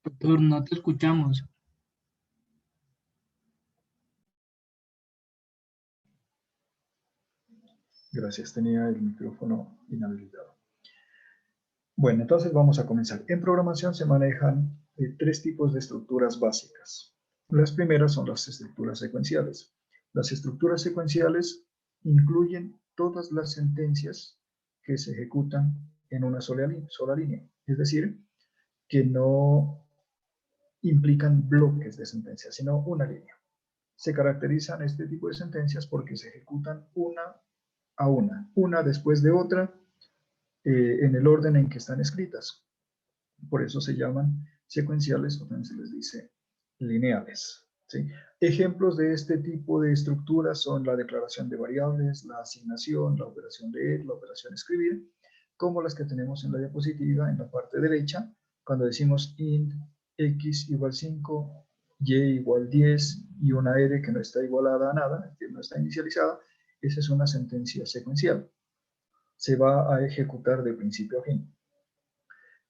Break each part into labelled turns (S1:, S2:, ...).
S1: Doctor, no te escuchamos.
S2: Gracias, tenía el micrófono inhabilitado. Bueno, entonces vamos a comenzar. En programación se manejan tres tipos de estructuras básicas. Las primeras son las estructuras secuenciales. Las estructuras secuenciales incluyen todas las sentencias que se ejecutan en una sola línea, es decir, que no implican bloques de sentencias, sino una línea. Se caracterizan este tipo de sentencias porque se ejecutan una a una después de otra, en el orden en que están escritas. Por eso se llaman secuenciales o también se les dice lineales, ¿sí? Ejemplos de este tipo de estructuras son la declaración de variables, la asignación, la operación leer, la operación escribir, como las que tenemos en la diapositiva en la parte derecha, cuando decimos int x igual 5, y igual 10 y una r que no está igualada a nada, que no está inicializada, esa es una sentencia secuencial. Se va a ejecutar de principio a fin.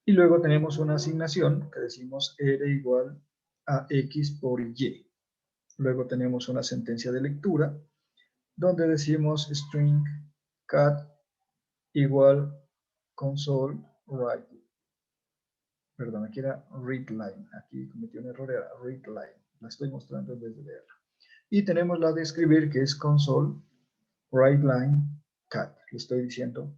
S2: Y luego tenemos una asignación que decimos r igual a x por y. Luego tenemos una sentencia de lectura donde decimos string cat igual console write. Perdón, aquí era readline. Aquí cometí un error, era readline. La estoy mostrando en vez de leerla. Y tenemos la de escribir que es console writeline cat. Le estoy diciendo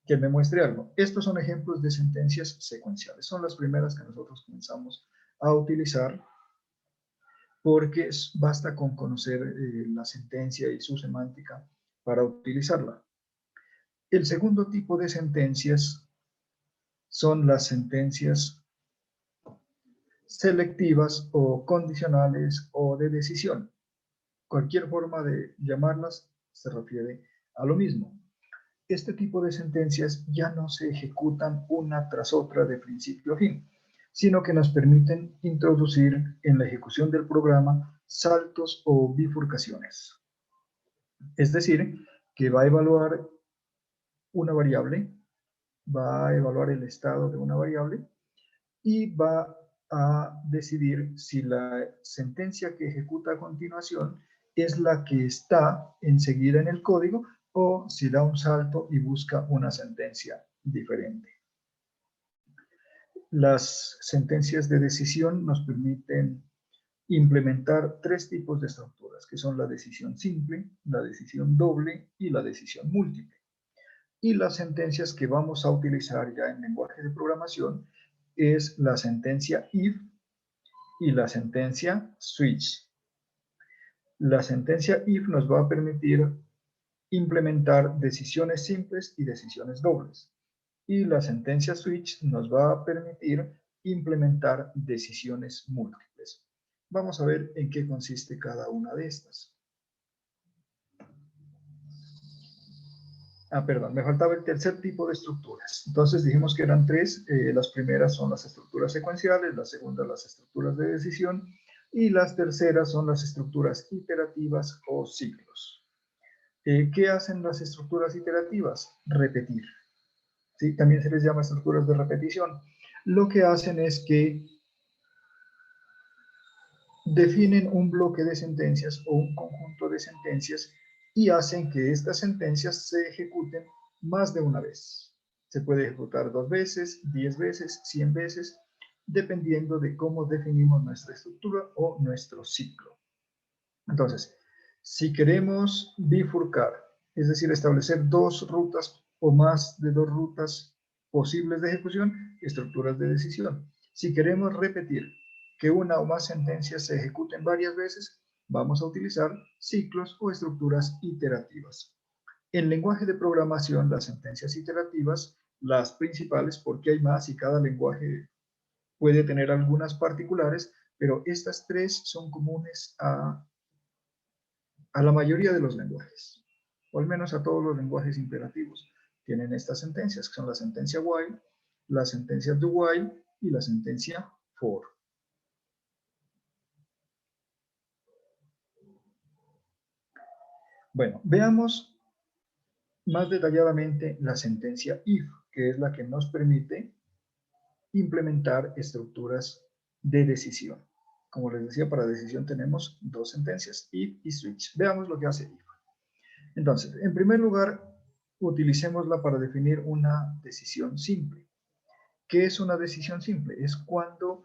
S2: que me muestre algo. Estos son ejemplos de sentencias secuenciales. Son las primeras que nosotros comenzamos a utilizar porque basta con conocer la sentencia y su semántica para utilizarla. El segundo tipo de sentencias son las sentencias selectivas o condicionales o de decisión. Cualquier forma de llamarlas se refiere a lo mismo. Este tipo de sentencias ya no se ejecutan una tras otra de principio a fin, sino que nos permiten introducir en la ejecución del programa saltos o bifurcaciones. Es decir, que va a evaluar una variable, va a evaluar el estado de una variable y va a decidir si la sentencia que ejecuta a continuación es la que está enseguida en el código o si da un salto y busca una sentencia diferente. Las sentencias de decisión nos permiten implementar tres tipos de estructuras, que son la decisión simple, la decisión doble y la decisión múltiple. Y las sentencias que vamos a utilizar ya en lenguaje de programación es la sentencia if y la sentencia switch. La sentencia if nos va a permitir implementar decisiones simples y decisiones dobles. Y la sentencia switch nos va a permitir implementar decisiones múltiples. Vamos a ver en qué consiste cada una de estas. Perdón, me faltaba el tercer tipo de estructuras. Entonces dijimos que eran tres. Las primeras son las estructuras secuenciales, las segundas las estructuras de decisión y las terceras son las estructuras iterativas o ciclos. ¿Qué hacen las estructuras iterativas? Repetir. ¿Sí? También se les llama estructuras de repetición. Lo que hacen es que definen un bloque de sentencias o un conjunto de sentencias y hacen que estas sentencias se ejecuten más de una vez. Se puede ejecutar 2 veces, 10 veces, 100 veces, dependiendo de cómo definimos nuestra estructura o nuestro ciclo. Entonces, si queremos bifurcar, es decir, establecer dos rutas o más de dos rutas posibles de ejecución, estructuras de decisión. Si queremos repetir que una o más sentencias se ejecuten varias veces, vamos a utilizar ciclos o estructuras iterativas. En lenguaje de programación, las sentencias iterativas, las principales, porque hay más y cada lenguaje puede tener algunas particulares, pero estas tres son comunes a la mayoría de los lenguajes, o al menos a todos los lenguajes imperativos, tienen estas sentencias, que son la sentencia while, la sentencia do while y la sentencia for. Bueno, veamos más detalladamente la sentencia if, que es la que nos permite implementar estructuras de decisión. Como les decía, para decisión tenemos dos sentencias, if y switch. Veamos lo que hace if. Entonces, en primer lugar, utilicémosla para definir una decisión simple. ¿Qué es una decisión simple? Es cuando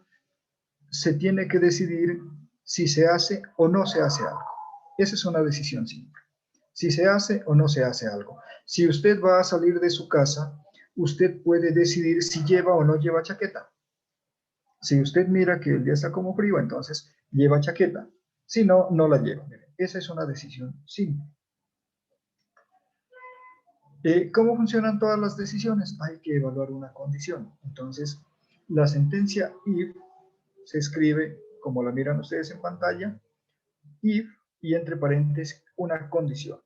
S2: se tiene que decidir si se hace o no se hace algo. Esa es una decisión simple. Si se hace o no se hace algo. Si usted va a salir de su casa, usted puede decidir si lleva o no lleva chaqueta. Si usted mira que el día está como frío, entonces lleva chaqueta. Si no, no la lleva. Esa es una decisión simple. ¿Cómo funcionan todas las decisiones? Hay que evaluar una condición. Entonces, la sentencia if se escribe, como la miran ustedes en pantalla, if y entre paréntesis una condición.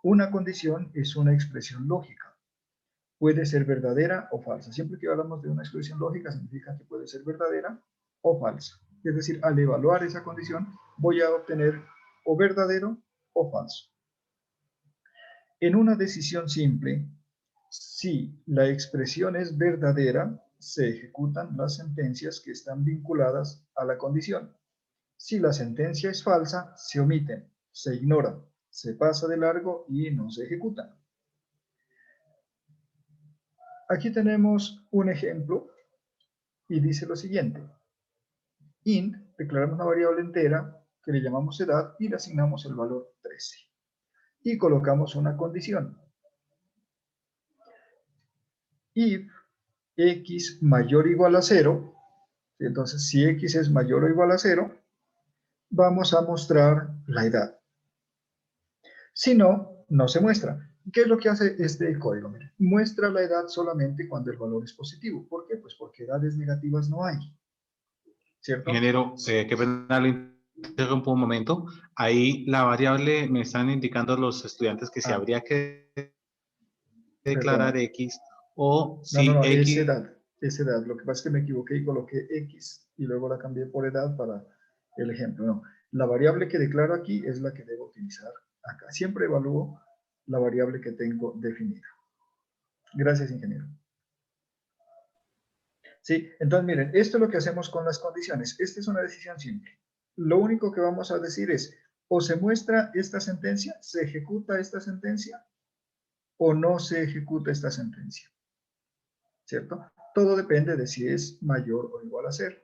S2: Una condición es una expresión lógica. Puede ser verdadera o falsa. Siempre que hablamos de una expresión lógica, significa que puede ser verdadera o falsa. Es decir, al evaluar esa condición, voy a obtener o verdadero o falso. En una decisión simple, si la expresión es verdadera, se ejecutan las sentencias que están vinculadas a la condición. Si la sentencia es falsa, se omiten, se ignoran, se pasa de largo y no se ejecutan. Aquí tenemos un ejemplo y dice lo siguiente. Int, declaramos una variable entera que le llamamos edad y le asignamos el valor 13. Y colocamos una condición. If x mayor o igual a 0, entonces si x es mayor o igual a 0, vamos a mostrar la edad. Si no, no se muestra. ¿Qué es lo que hace este código? Mira, muestra la edad solamente cuando el valor es positivo. ¿Por qué? Pues porque edades negativas no hay. ¿Cierto?
S3: Ingeniero, qué pena le interrumpo un momento. Ahí la variable me están indicando los estudiantes que si habría que declarar
S2: Perdona.
S3: X o si
S2: No,
S3: X...
S2: es edad. Lo que pasa es que me equivoqué y coloqué X y luego la cambié por edad para el ejemplo. No, la variable que declaro aquí es la que debo utilizar acá. Siempre evalúo la variable que tengo definida. Gracias, ingeniero. Sí, entonces miren, esto es lo que hacemos con las condiciones. Esta es una decisión simple. Lo único que vamos a decir es, o se muestra esta sentencia, se ejecuta esta sentencia, o no se ejecuta esta sentencia. ¿Cierto? Todo depende de si es mayor o igual a 0.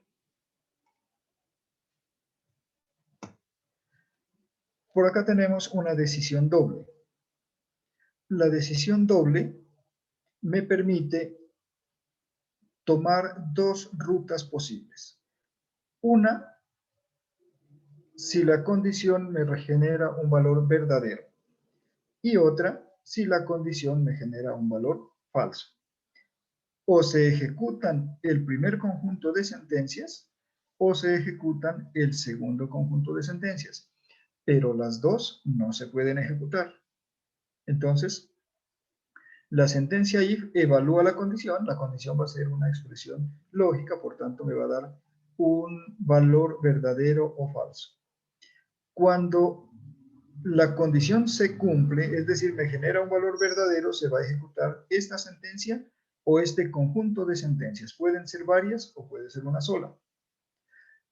S2: Por acá tenemos una decisión doble. La decisión doble me permite tomar dos rutas posibles. Una, si la condición me genera un valor verdadero. Y otra, si la condición me genera un valor falso. O se ejecutan el primer conjunto de sentencias o se ejecutan el segundo conjunto de sentencias. Pero las dos no se pueden ejecutar. Entonces, la sentencia if evalúa la condición va a ser una expresión lógica, por tanto me va a dar un valor verdadero o falso. Cuando la condición se cumple, es decir, me genera un valor verdadero, se va a ejecutar esta sentencia o este conjunto de sentencias. Pueden ser varias o puede ser una sola.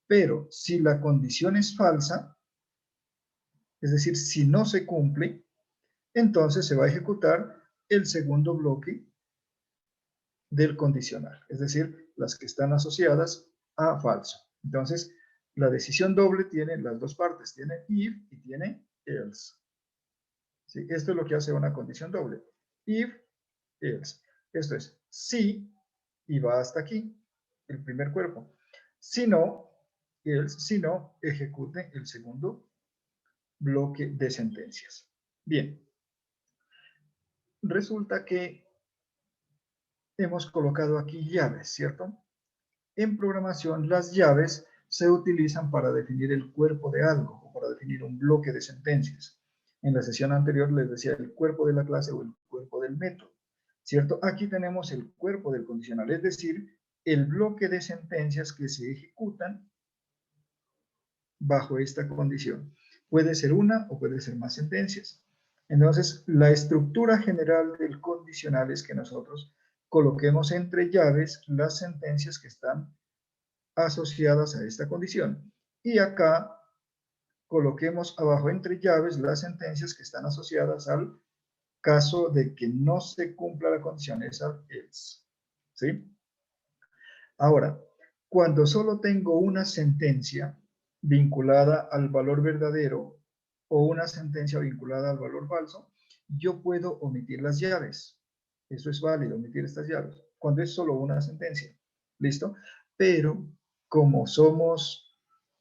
S2: Pero si la condición es falsa, es decir, si no se cumple, entonces se va a ejecutar el segundo bloque del condicional, es decir, las que están asociadas a falso. Entonces, la decisión doble tiene las dos partes, tiene if y tiene else. ¿Sí? Esto es lo que hace una condición doble. If, else. Esto es si y va hasta aquí, el primer cuerpo. Si no, else, si no, ejecute el segundo bloque de sentencias. Bien. Resulta que hemos colocado aquí llaves, ¿cierto? En programación, las llaves se utilizan para definir el cuerpo de algo o para definir un bloque de sentencias. En la sesión anterior les decía el cuerpo de la clase o el cuerpo del método, ¿cierto? Aquí tenemos el cuerpo del condicional, es decir, el bloque de sentencias que se ejecutan bajo esta condición. Puede ser una o puede ser más sentencias. Entonces, la estructura general del condicional es que nosotros coloquemos entre llaves las sentencias que están asociadas a esta condición. Y acá coloquemos abajo entre llaves las sentencias que están asociadas al caso de que no se cumpla la condición, es al else. ¿Sí? Ahora, cuando solo tengo una sentencia vinculada al valor verdadero o una sentencia vinculada al valor falso, yo puedo omitir las llaves. Eso es válido, omitir estas llaves, cuando es solo una sentencia. ¿Listo? Pero como somos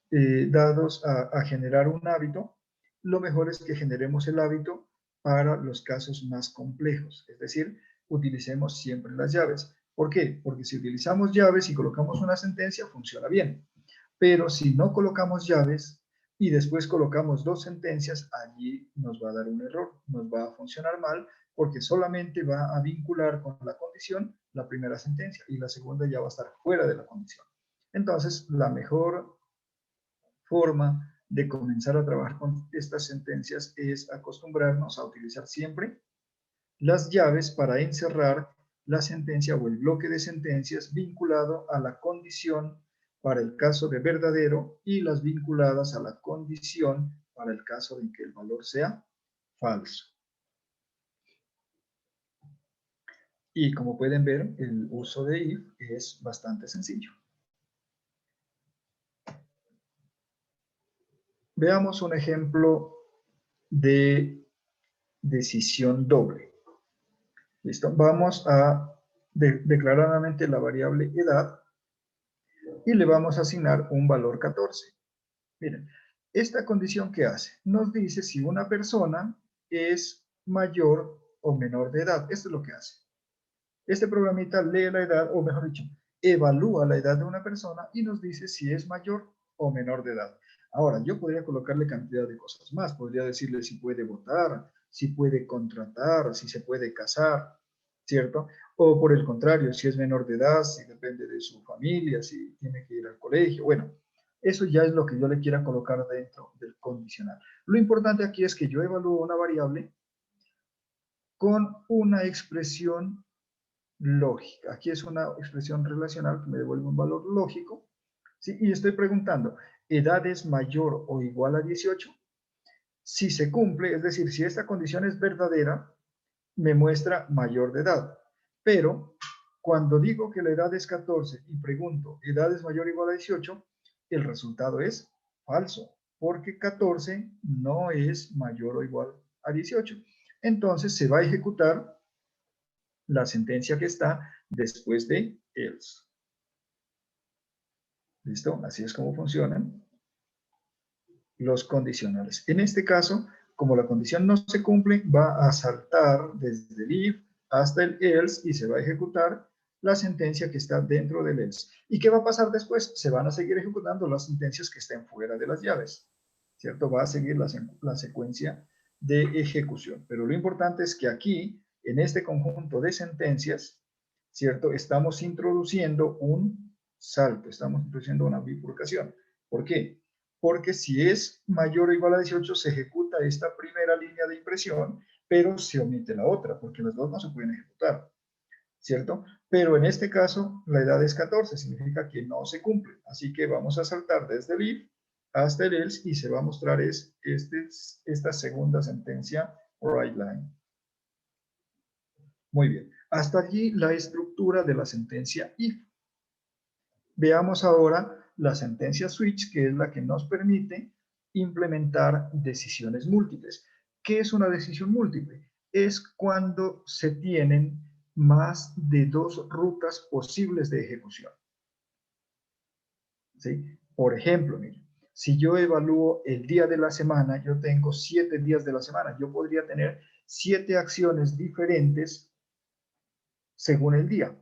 S2: dados a generar un hábito, lo mejor es que generemos el hábito para los casos más complejos. Es decir, utilicemos siempre las llaves. ¿Por qué? Porque si utilizamos llaves y colocamos una sentencia, funciona bien. Pero si no colocamos llaves y después colocamos dos sentencias, allí nos va a dar un error, nos va a funcionar mal, porque solamente va a vincular con la condición la primera sentencia y la segunda ya va a estar fuera de la condición. Entonces, la mejor forma de comenzar a trabajar con estas sentencias es acostumbrarnos a utilizar siempre las llaves para encerrar la sentencia o el bloque de sentencias vinculado a la condición para el caso de verdadero y las vinculadas a la condición para el caso de que el valor sea falso. Y como pueden ver, el uso de if es bastante sencillo. Veamos un ejemplo de decisión doble. ¿Listo? Vamos a declarar nuevamente la variable edad y le vamos a asignar un valor 14. Miren, esta condición ¿qué hace? Nos dice si una persona es mayor o menor de edad. Esto es lo que hace. Este programita lee la edad, o mejor dicho, evalúa la edad de una persona y nos dice si es mayor o menor de edad. Ahora, yo podría colocarle cantidad de cosas más. Podría decirle si puede votar, si puede contratar, si se puede casar, ¿cierto? O por el contrario, si es menor de edad, si depende de su familia, si tiene que ir al colegio. Bueno, eso ya es lo que yo le quiera colocar dentro del condicional. Lo importante aquí es que yo evalúo una variable con una expresión lógica. Aquí es una expresión relacional que me devuelve un valor lógico. ¿Sí? Y estoy preguntando, ¿edad es mayor o igual a 18? Si se cumple, es decir, si esta condición es verdadera, me muestra mayor de edad. Pero cuando digo que la edad es 14 y pregunto, ¿edad es mayor o igual a 18? El resultado es falso, porque 14 no es mayor o igual a 18. Entonces se va a ejecutar la sentencia que está después de else. ¿Listo? Así es como funcionan los condicionales. En este caso, como la condición no se cumple, va a saltar desde el if hasta el else y se va a ejecutar la sentencia que está dentro del else. ¿Y qué va a pasar después? Se van a seguir ejecutando las sentencias que estén fuera de las llaves, ¿cierto? Va a seguir la secuencia de ejecución. Pero lo importante es que aquí, en este conjunto de sentencias, ¿cierto? Estamos introduciendo un salto, estamos introduciendo una bifurcación. ¿Por qué? Porque si es mayor o igual a 18, se ejecuta esta primera línea de impresión, pero se omite la otra, porque las dos no se pueden ejecutar, ¿cierto? Pero en este caso, la edad es 14, significa que no se cumple. Así que vamos a saltar desde el if hasta el else y se va a mostrar esta segunda sentencia, write line. Muy bien. Hasta allí la estructura de la sentencia if. Veamos ahora la sentencia switch, que es la que nos permite implementar decisiones múltiples. ¿Qué es una decisión múltiple? Es cuando se tienen más de dos rutas posibles de ejecución. ¿Sí? Por ejemplo, miren, si yo evalúo el día de la semana, yo tengo 7 días de la semana. Yo podría tener 7 acciones diferentes según el día,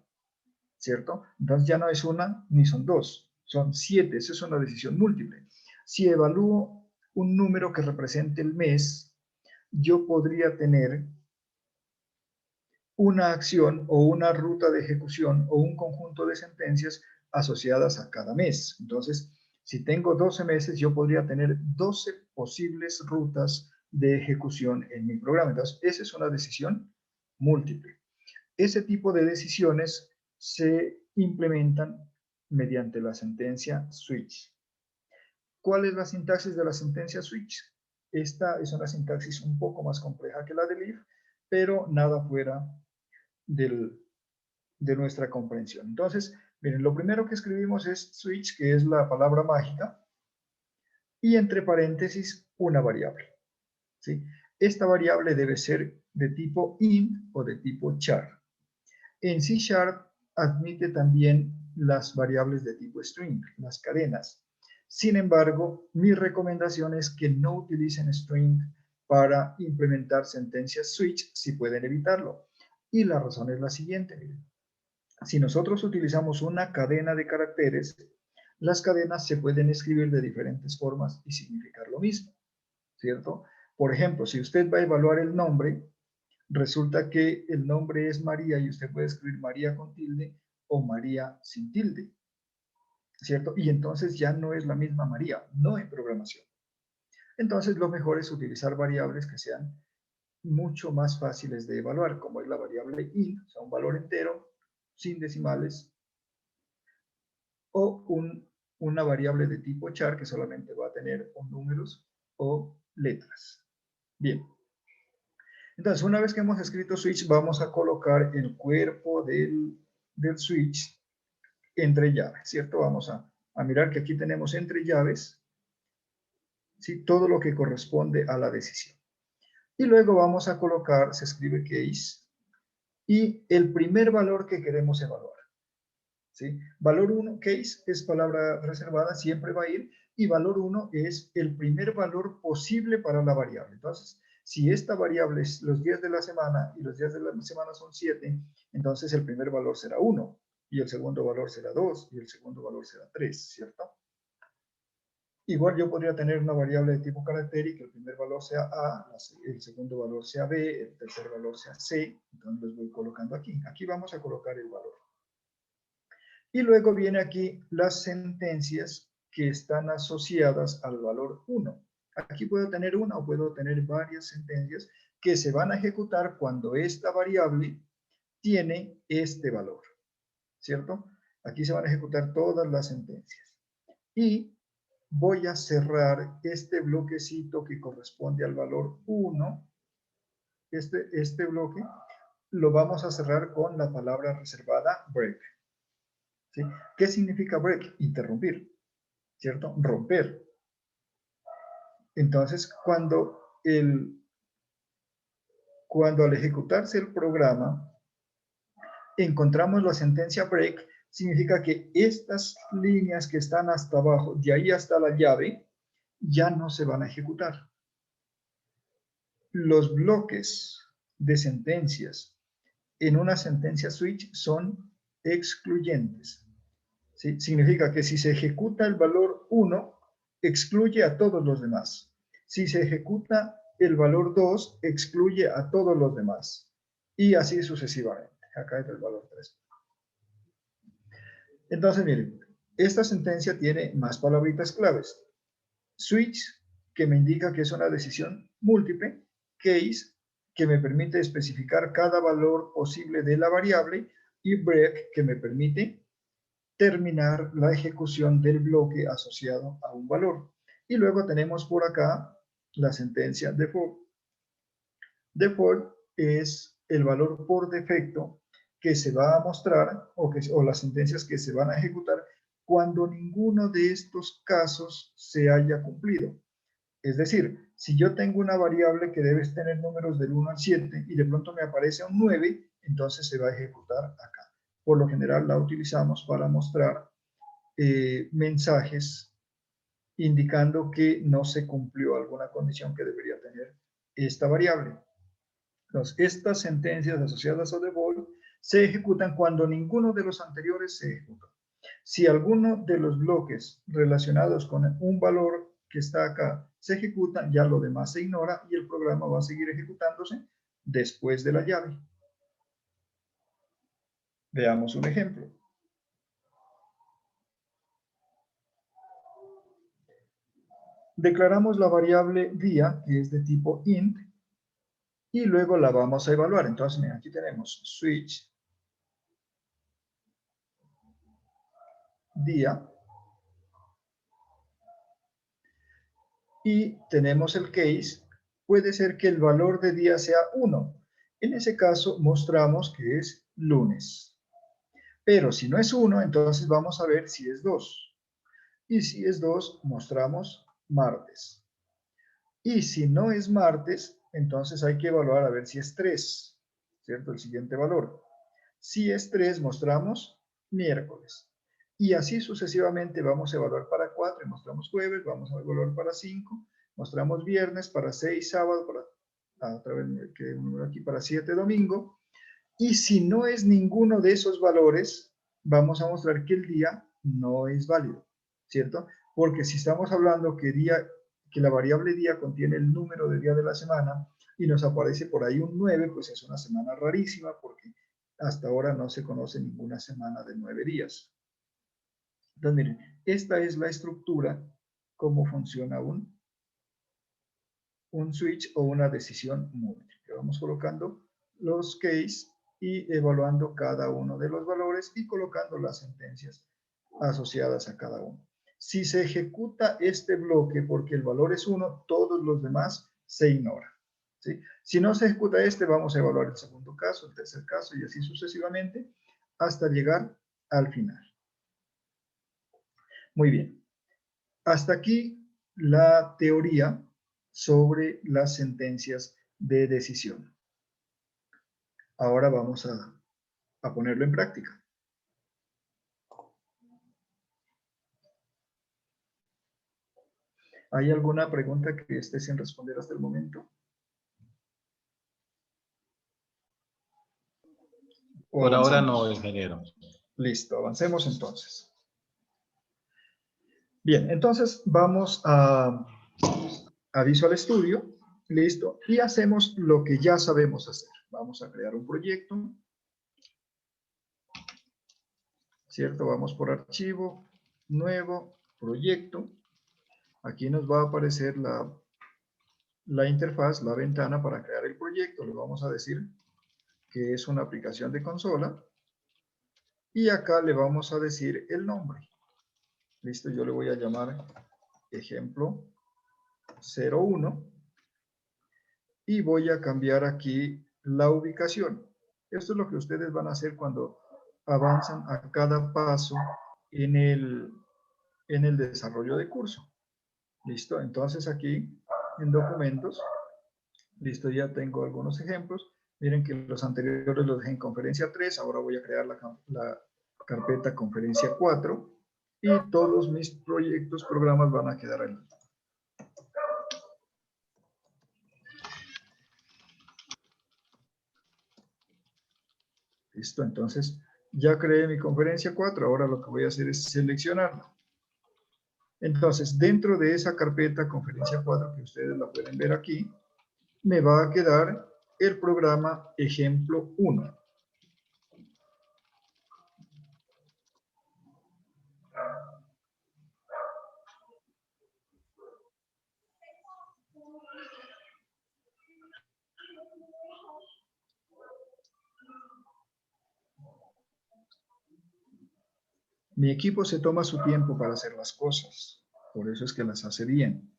S2: ¿cierto? Entonces ya no es una ni son dos, son 7, eso es una decisión múltiple. Si evalúo un número que represente el mes, yo podría tener una acción o una ruta de ejecución o un conjunto de sentencias asociadas a cada mes. Entonces, si tengo 12 meses, yo podría tener 12 posibles rutas de ejecución en mi programa. Entonces, esa es una decisión múltiple. Ese tipo de decisiones se implementan mediante la sentencia switch. ¿Cuál es la sintaxis de la sentencia switch? Esta es una sintaxis un poco más compleja que la del if, pero nada fuera de nuestra comprensión. Entonces, miren, lo primero que escribimos es switch, que es la palabra mágica, y entre paréntesis una variable, ¿sí? Esta variable debe ser de tipo int o de tipo char. En C# admite también las variables de tipo string, las cadenas. Sin embargo, mi recomendación es que no utilicen string para implementar sentencias switch si pueden evitarlo. Y la razón es la siguiente, miren. Si nosotros utilizamos una cadena de caracteres, las cadenas se pueden escribir de diferentes formas y significar lo mismo, ¿cierto? Por ejemplo, si usted va a evaluar el nombre, resulta que el nombre es María y usted puede escribir María con tilde o María sin tilde, ¿cierto? Y entonces ya no es la misma María, no en programación. Entonces lo mejor es utilizar variables que sean mucho más fáciles de evaluar, como es la variable int, o sea, un valor entero, sin decimales, o una variable de tipo char que solamente va a tener o números o letras. Bien. Entonces, una vez que hemos escrito switch, vamos a colocar el cuerpo del switch entre llaves, ¿cierto? Vamos a mirar que aquí tenemos entre llaves, ¿sí? Todo lo que corresponde a la decisión. Y luego vamos a colocar, se escribe case, y el primer valor que queremos evaluar, ¿sí? Valor 1, case, es palabra reservada, siempre va a ir, y valor 1 es el primer valor posible para la variable. Entonces, si esta variable es los días de la semana y los días de la semana son 7, entonces el primer valor será 1, y el segundo valor será 2, y el segundo valor será 3, ¿cierto? Igual yo podría tener una variable de tipo carácter y que el primer valor sea A, el segundo valor sea B, el tercer valor sea C, entonces los voy colocando aquí. Aquí vamos a colocar el valor. Y luego viene aquí las sentencias que están asociadas al valor 1. Aquí puedo tener una o puedo tener varias sentencias que se van a ejecutar cuando esta variable tiene este valor, ¿cierto? Aquí se van a ejecutar todas las sentencias. Y voy a cerrar este bloquecito que corresponde al valor 1. Este bloque lo vamos a cerrar con la palabra reservada break. ¿Sí? ¿Qué significa break? Interrumpir, ¿cierto? Romper. Entonces, cuando al ejecutarse el programa, encontramos la sentencia break, significa que estas líneas que están hasta abajo, de ahí hasta la llave, ya no se van a ejecutar. Los bloques de sentencias en una sentencia switch son excluyentes. ¿Sí? Significa que si se ejecuta el valor 1, excluye a todos los demás. Si se ejecuta el valor 2, excluye a todos los demás. Y así sucesivamente. Acá es el valor 3. Entonces, miren, esta sentencia tiene más palabritas claves. Switch, que me indica que es una decisión múltiple. Case, que me permite especificar cada valor posible de la variable. Y break, que me permite terminar la ejecución del bloque asociado a un valor. Y luego tenemos por acá la sentencia default. Default es el valor por defecto que se va a mostrar o las sentencias que se van a ejecutar cuando ninguno de estos casos se haya cumplido. Es decir, si yo tengo una variable que debe tener números del 1 al 7 y de pronto me aparece un 9, entonces se va a ejecutar acá. Por lo general la utilizamos para mostrar mensajes indicando que no se cumplió alguna condición que debería tener esta variable. Entonces, estas sentencias asociadas a default se ejecutan cuando ninguno de los anteriores se ejecuta. Si alguno de los bloques relacionados con un valor que está acá se ejecuta, ya lo demás se ignora y el programa va a seguir ejecutándose después de la llave. Veamos un ejemplo. Declaramos la variable día, que es de tipo int, y luego la vamos a evaluar. Entonces, mira, aquí tenemos switch día. Y tenemos el case, puede ser que el valor de día sea 1. En ese caso mostramos que es lunes. Pero si no es 1, entonces vamos a ver si es 2. Y si es 2, mostramos martes. Y si no es martes, entonces hay que evaluar a ver si es 3, ¿cierto? El siguiente valor. Si es 3, mostramos miércoles. Y así sucesivamente vamos a evaluar para 4, mostramos jueves, vamos a evaluar para 5, mostramos viernes, para 6, sábado, para, otra vez me quedé un número aquí, para 7, domingo. Y si no es ninguno de esos valores, vamos a mostrar que el día no es válido, ¿cierto? Porque si estamos hablando que la variable día contiene el número de día de la semana y nos aparece por ahí un 9, pues es una semana rarísima porque hasta ahora no se conoce ninguna semana de 9 días. Entonces, miren, esta es la estructura, cómo funciona un switch o una decisión múltiple. Vamos colocando los case y evaluando cada uno de los valores y colocando las sentencias asociadas a cada uno. Si se ejecuta este bloque porque el valor es 1, todos los demás se ignoran, ¿sí? Si no se ejecuta este, vamos a evaluar el segundo caso, el tercer caso y así sucesivamente hasta llegar al final. Muy bien. Hasta aquí la teoría sobre las sentencias de decisión. Ahora vamos a ponerlo en práctica. ¿Hay alguna pregunta que esté sin responder hasta el momento?
S3: Por ahora no, ingeniero.
S2: Listo, avancemos entonces. Bien, entonces vamos a Visual Studio, listo, y hacemos lo que ya sabemos hacer. Vamos a crear un proyecto, ¿cierto? Vamos por archivo, nuevo, proyecto. Aquí nos va a aparecer la interfaz, la ventana para crear el proyecto. Le vamos a decir que es una aplicación de consola. Y acá le vamos a decir el nombre. Listo, yo le voy a llamar ejemplo 01. Y voy a cambiar aquí la ubicación. Esto es lo que ustedes van a hacer cuando avanzan a cada paso en el desarrollo de curso. Listo, entonces aquí en documentos, listo, ya tengo algunos ejemplos. Miren que los anteriores los dejé en conferencia 3, ahora voy a crear la carpeta conferencia 4 y todos mis programas van a quedar ahí. Listo, entonces ya creé mi conferencia 4, ahora lo que voy a hacer es seleccionarla. Entonces, dentro de esa carpeta conferencia 4, que ustedes la pueden ver aquí, me va a quedar el programa ejemplo 1. Mi equipo se toma su tiempo para hacer las cosas, por eso es que las hace bien.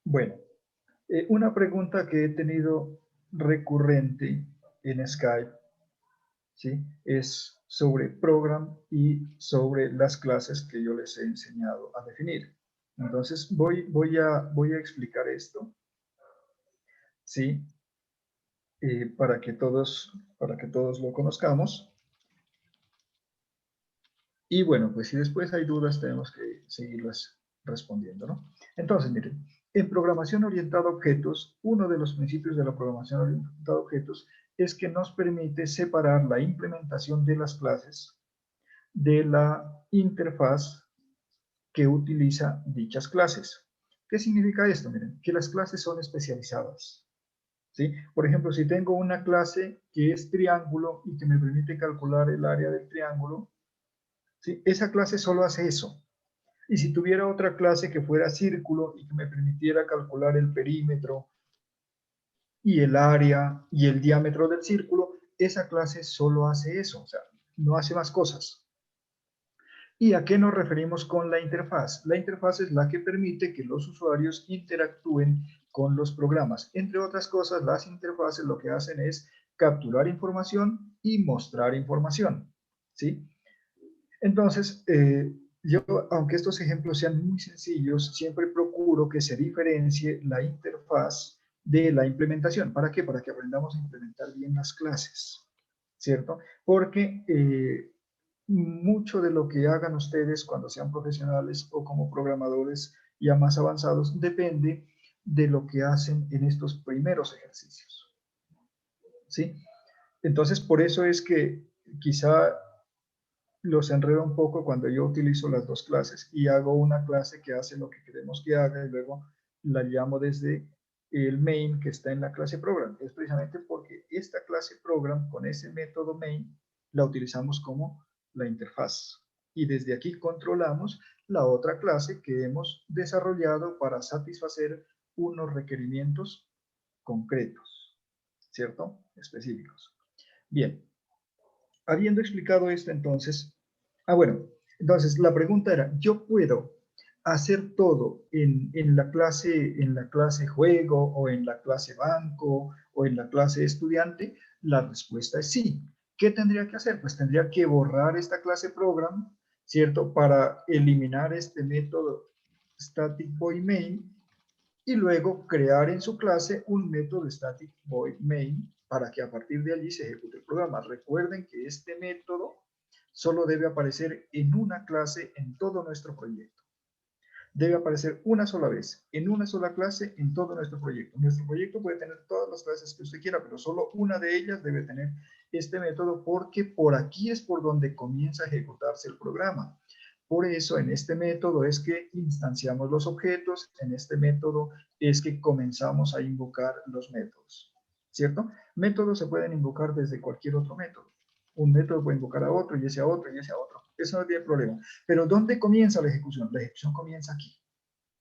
S2: Bueno, una pregunta que he tenido recurrente en Skype, ¿sí? Es sobre program y sobre las clases que yo les he enseñado a definir. Entonces voy a explicar esto, ¿sí? Para que todos lo conozcamos. Y bueno, pues si después hay dudas tenemos que seguirlas respondiendo, ¿no? Entonces, miren, en programación orientada a objetos, uno de los principios de la programación orientada a objetos es que nos permite separar la implementación de las clases de la interfaz que utiliza dichas clases. ¿Qué significa esto? Miren, que las clases son especializadas, ¿sí? Por ejemplo, si tengo una clase que es triángulo y que me permite calcular el área del triángulo, ¿sí? Esa clase solo hace eso. Y si tuviera otra clase que fuera círculo y que me permitiera calcular el perímetro y el área y el diámetro del círculo, esa clase solo hace eso, o sea, no hace más cosas. ¿Y a qué nos referimos con la interfaz? La interfaz es la que permite que los usuarios interactúen con los programas. Entre otras cosas, las interfaces lo que hacen es capturar información y mostrar información, ¿sí? Entonces, yo, aunque estos ejemplos sean muy sencillos, siempre procuro que se diferencie la interfaz de la implementación. ¿Para qué? Para que aprendamos a implementar bien las clases, ¿cierto? Porque mucho de lo que hagan ustedes cuando sean profesionales o como programadores ya más avanzados depende de lo que hacen en estos primeros ejercicios, ¿sí? Entonces, por eso es que quizá los enredo un poco cuando yo utilizo las dos clases y hago una clase que hace lo que queremos que haga y luego la llamo desde el main que está en la clase program. Es precisamente porque esta clase program con ese método main la utilizamos como la interfaz y desde aquí controlamos la otra clase que hemos desarrollado para satisfacer unos requerimientos concretos, ¿cierto? Específicos. Bien, habiendo explicado esto entonces, bueno, entonces la pregunta era, ¿yo puedo hacer todo en la clase juego o en la clase banco o en la clase estudiante? La respuesta es sí. ¿Qué tendría que hacer? Pues tendría que borrar esta clase program, ¿cierto? Para eliminar este método static void main y luego crear en su clase un método static void main para que a partir de allí se ejecute el programa. Recuerden que este método solo debe aparecer en una clase en todo nuestro proyecto. Debe aparecer una sola vez, en una sola clase, en todo nuestro proyecto. Nuestro proyecto puede tener todas las clases que usted quiera, pero solo una de ellas debe tener este método porque por aquí es por donde comienza a ejecutarse el programa. Por eso en este método es que instanciamos los objetos, en este método es que comenzamos a invocar los métodos, ¿cierto? Métodos se pueden invocar desde cualquier otro método. Un método puede invocar a otro y ese a otro y ese a otro. Eso no tiene problema. Pero ¿dónde comienza la ejecución? La ejecución comienza aquí.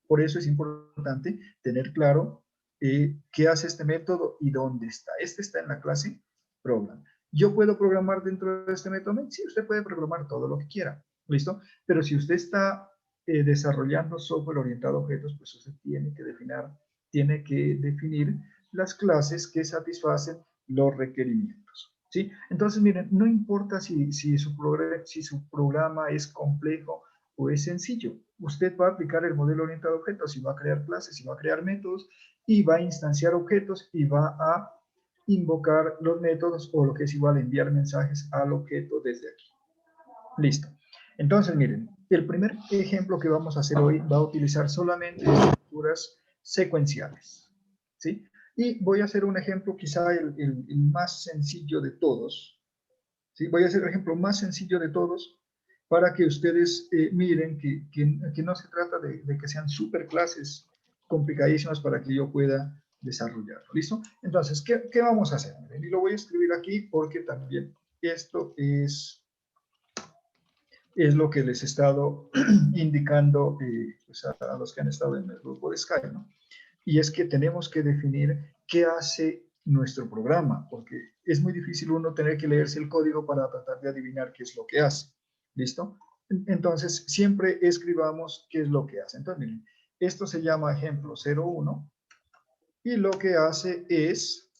S2: Por eso es importante tener claro qué hace este método y dónde está. Este está en la clase program. ¿Yo puedo programar dentro de este método? Sí, usted puede programar todo lo que quiera. ¿Listo? Pero si usted está desarrollando software orientado a objetos, pues usted tiene que definir las clases que satisfacen los requerimientos. ¿Sí? Entonces, miren, no importa si su programa es complejo o es sencillo. Usted va a aplicar el modelo orientado a objetos y va a crear clases y va a crear métodos y va a instanciar objetos y va a invocar los métodos o lo que es igual enviar mensajes al objeto desde aquí. Listo. Entonces, miren, el primer ejemplo que vamos a hacer hoy va a utilizar solamente estructuras secuenciales, ¿sí? Y voy a hacer un ejemplo quizá el más sencillo de todos, ¿sí? Voy a hacer el ejemplo más sencillo de todos para que ustedes miren que no se trata de que sean super clases complicadísimas para que yo pueda desarrollarlo. ¿Listo? Entonces, ¿qué vamos a hacer? Y lo voy a escribir aquí porque también esto es lo que les he estado indicando pues a los que han estado en el grupo de Skype, ¿no? Y es que tenemos que definir qué hace nuestro programa, porque es muy difícil uno tener que leerse el código para tratar de adivinar qué es lo que hace. ¿Listo? Entonces, siempre escribamos qué es lo que hace. Entonces, miren, esto se llama ejemplo 01 y lo que hace es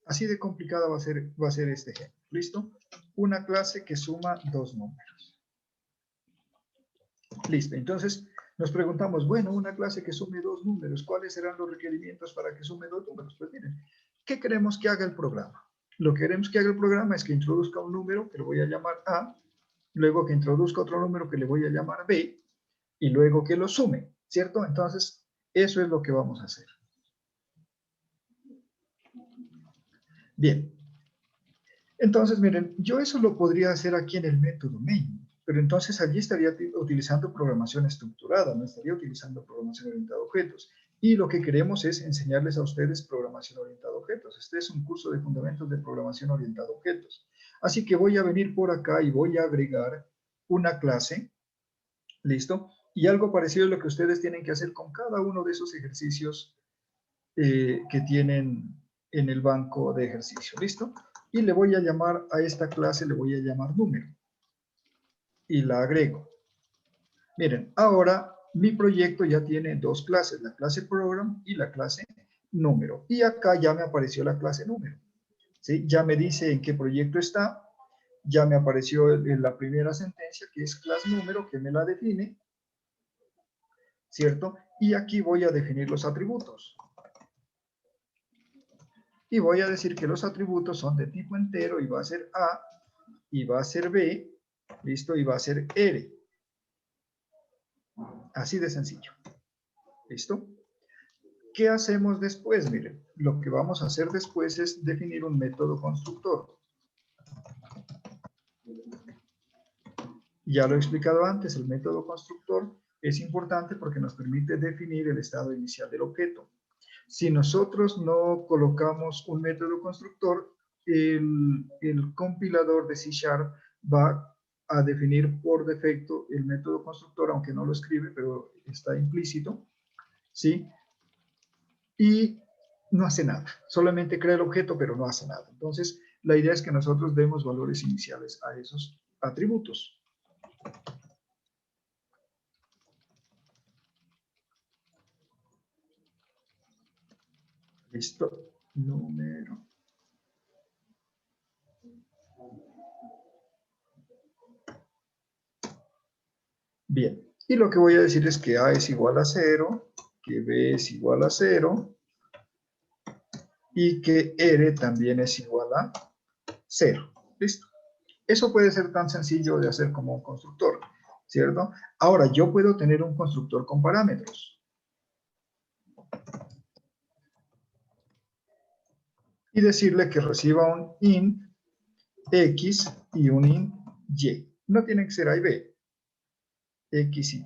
S2: así de complicada va a ser este ejemplo. ¿Listo? Una clase que suma dos números. Listo. Entonces, nos preguntamos, bueno, una clase que sume dos números, ¿cuáles serán los requerimientos para que sume dos números? Pues miren, ¿qué queremos que haga el programa? Lo que queremos que haga el programa es que introduzca un número que le voy a llamar A, luego que introduzca otro número que le voy a llamar B, y luego que lo sume, ¿cierto? Entonces, eso es lo que vamos a hacer. Bien. Entonces, miren, yo eso lo podría hacer aquí en el método main, pero entonces allí estaría utilizando programación estructurada, no estaría utilizando programación orientada a objetos. Y lo que queremos es enseñarles a ustedes programación orientada a objetos. Este es un curso de fundamentos de programación orientada a objetos. Así que voy a venir por acá y voy a agregar una clase, ¿listo? Y algo parecido a lo que ustedes tienen que hacer con cada uno de esos ejercicios que tienen en el banco de ejercicio, ¿listo? Y le voy a llamar a esta clase, le voy a llamar número. Y la agrego. Miren, ahora mi proyecto ya tiene dos clases, la clase program y la clase número. Y acá ya me apareció la clase número. ¿Sí? Ya me dice en qué proyecto está, ya me apareció en la primera sentencia, que es clase número, que me la define, ¿cierto? Y aquí voy a definir los atributos. Y voy a decir que los atributos son de tipo entero y va a ser A, y va a ser B, ¿listo? Y va a ser R. Así de sencillo. ¿Listo? ¿Qué hacemos después? Miren, lo que vamos a hacer después es definir un método constructor. Ya lo he explicado antes, el método constructor es importante porque nos permite definir el estado inicial del objeto. Si nosotros no colocamos un método constructor, el compilador de C# va a definir por defecto el método constructor, aunque no lo escribe, pero está implícito, ¿sí? Y no hace nada, solamente crea el objeto, pero no hace nada. Entonces, la idea es que nosotros demos valores iniciales a esos atributos. Listo, número. Bien, y lo que voy a decir es que A es igual a 0, que B es igual a 0, y que R también es igual a 0. ¿Listo? Eso puede ser tan sencillo de hacer como un constructor, ¿cierto? Ahora, yo puedo tener un constructor con parámetros. Y decirle que reciba un int X y un int Y. No tienen que ser A y B. X y Y.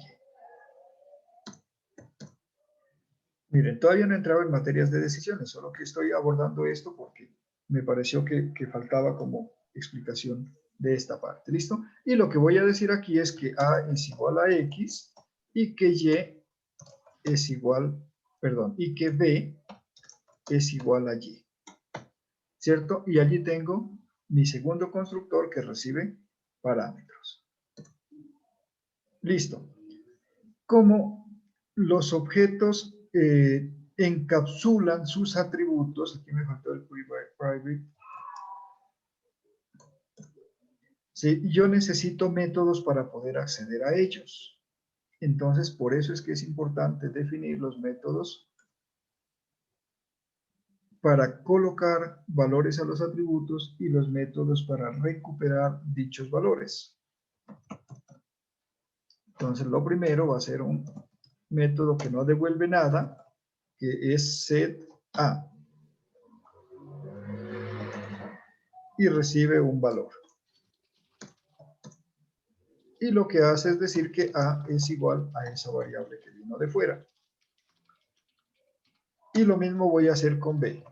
S2: Miren, todavía no he entrado en materias de decisiones, solo que estoy abordando esto porque me pareció que faltaba como explicación de esta parte, ¿listo? Y lo que voy a decir aquí es que A es igual a X y que Y es igual, perdón, y que B es igual a Y, ¿cierto? Y allí tengo mi segundo constructor que recibe parámetros. Listo. Como los objetos encapsulan sus atributos, aquí me faltó el private, ¿sí? Yo necesito métodos para poder acceder a ellos. Entonces, por eso es que es importante definir los métodos para colocar valores a los atributos y los métodos para recuperar dichos valores. Entonces, lo primero va a ser un método que no devuelve nada, que es setA. Y recibe un valor. Y lo que hace es decir que A es igual a esa variable que vino de fuera. Y lo mismo voy a hacer con B.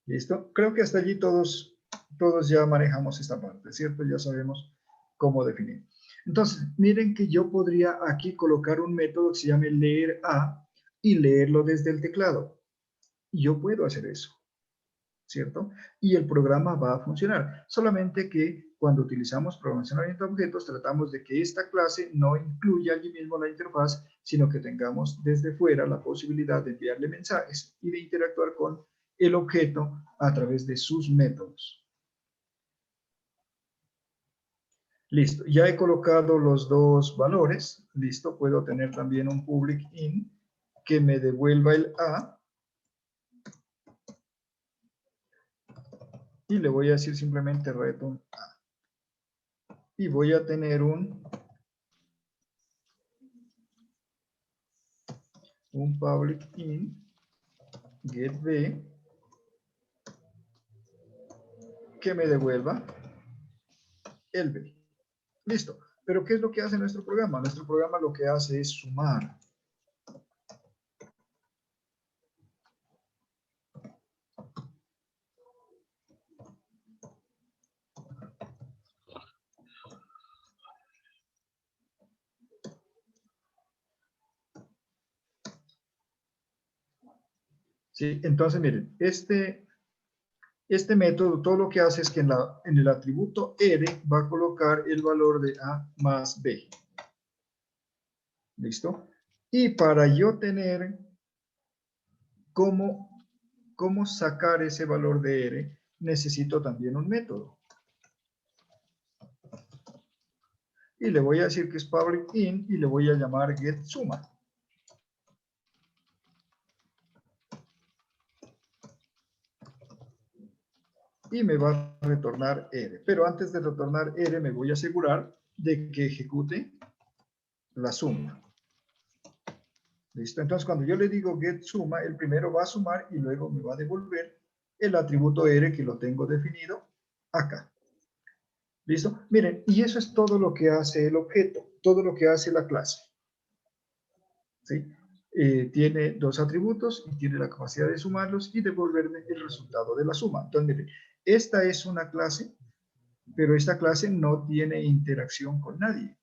S2: ¿Listo? Creo que hasta allí todos ya manejamos esta parte, ¿cierto? Ya sabemos cómo definir. Entonces, miren que yo podría aquí colocar un método que se llame leer A y leerlo desde el teclado. Yo puedo hacer eso, ¿cierto? Y el programa va a funcionar. Solamente que cuando utilizamos programación orientada a objetos, tratamos de que esta clase no incluya allí mismo la interfaz, sino que tengamos desde fuera la posibilidad de enviarle mensajes y de interactuar con el objeto a través de sus métodos. Listo, ya he colocado los dos valores. Listo, puedo tener también un public int que me devuelva el A. Y le voy a decir simplemente return A. y voy a tener un public int get b que me devuelva el b. Listo. Pero ¿qué es lo que hace nuestro programa? Nuestro programa lo que hace es sumar. ¿Sí? Entonces, miren, este método todo lo que hace es que en el atributo R va a colocar el valor de A más B. ¿Listo? Y para yo tener cómo sacar ese valor de R, necesito también un método. Y le voy a decir que es public int y le voy a llamar getSumma. Y me va a retornar R. Pero antes de retornar R me voy a asegurar de que ejecute la suma. ¿Listo? Entonces cuando yo le digo getSumma, el primero va a sumar y luego me va a devolver el atributo R que lo tengo definido acá. ¿Listo? Miren, y eso es todo lo que hace el objeto, todo lo que hace la clase. ¿Sí? Tiene dos atributos y tiene la capacidad de sumarlos y devolverme el resultado de la suma. Entonces, miren, esta es una clase, pero esta clase no tiene interacción con nadie.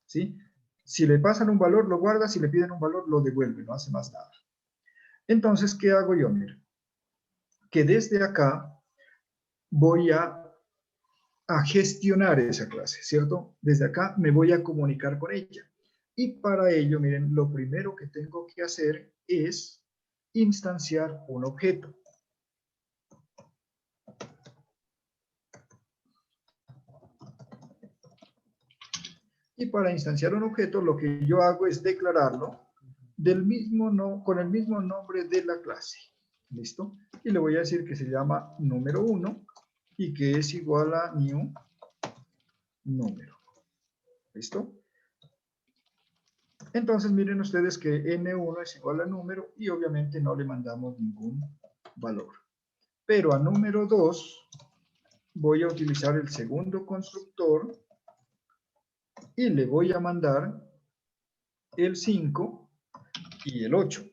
S2: ¿Sí? Si le pasan un valor, lo guarda, si le piden un valor, lo devuelve, no hace más nada. Entonces, ¿qué hago yo? Miren, que desde acá voy a gestionar esa clase, ¿cierto? Desde acá me voy a comunicar con ella. Y para ello, miren, lo primero que tengo que hacer es instanciar un objeto. Y para instanciar un objeto, lo que yo hago es declararlo con el mismo nombre de la clase. ¿Listo? Y le voy a decir que se llama número 1 y que es igual a new número. ¿Listo? Entonces miren ustedes que n1 es igual a número y obviamente no le mandamos ningún valor. Pero a número 2 voy a utilizar el segundo constructor y le voy a mandar el 5 y el 8.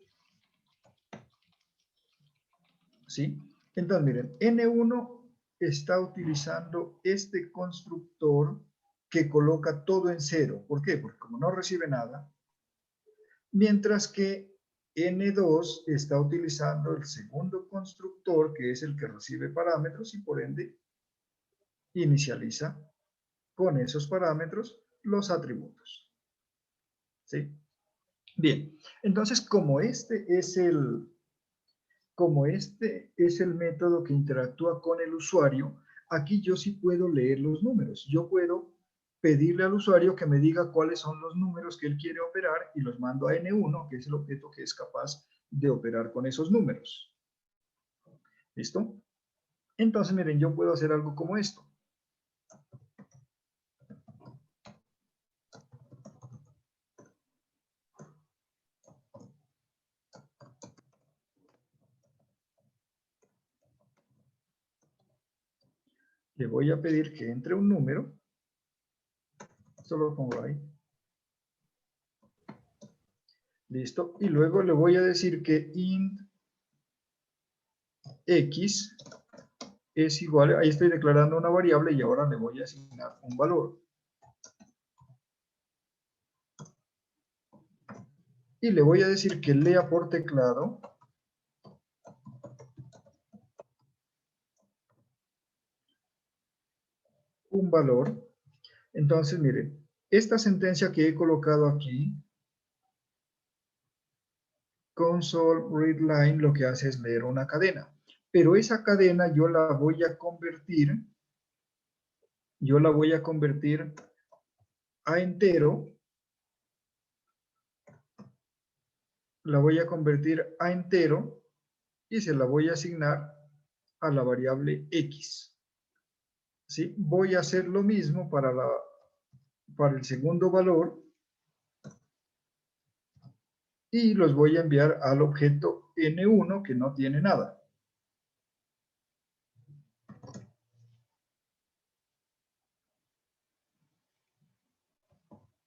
S2: ¿Sí? Entonces miren, n1 está utilizando este constructor que coloca todo en 0. ¿Por qué? Porque como no recibe nada, mientras que N2 está utilizando el segundo constructor, que es el que recibe parámetros y por ende inicializa con esos parámetros los atributos. ¿Sí? Bien, entonces como este es el método que interactúa con el usuario, aquí yo sí puedo leer los números. Yo puedo pedirle al usuario que me diga cuáles son los números que él quiere operar y los mando a N1, que es el objeto que es capaz de operar con esos números. ¿Listo? Entonces, miren, yo puedo hacer algo como esto. Le voy a pedir que entre un número. Solo lo pongo ahí. Listo. Y luego le voy a decir que int x es igual, ahí estoy declarando una variable y ahora le voy a asignar un valor. Y le voy a decir que lea por teclado un valor. Entonces, miren, esta sentencia que he colocado aquí, console readline, lo que hace es leer una cadena. Pero esa cadena yo la voy a convertir a entero. La voy a convertir a entero y se la voy a asignar a la variable x. ¿Sí? Voy a hacer lo mismo para para el segundo valor y los voy a enviar al objeto N1 que no tiene nada.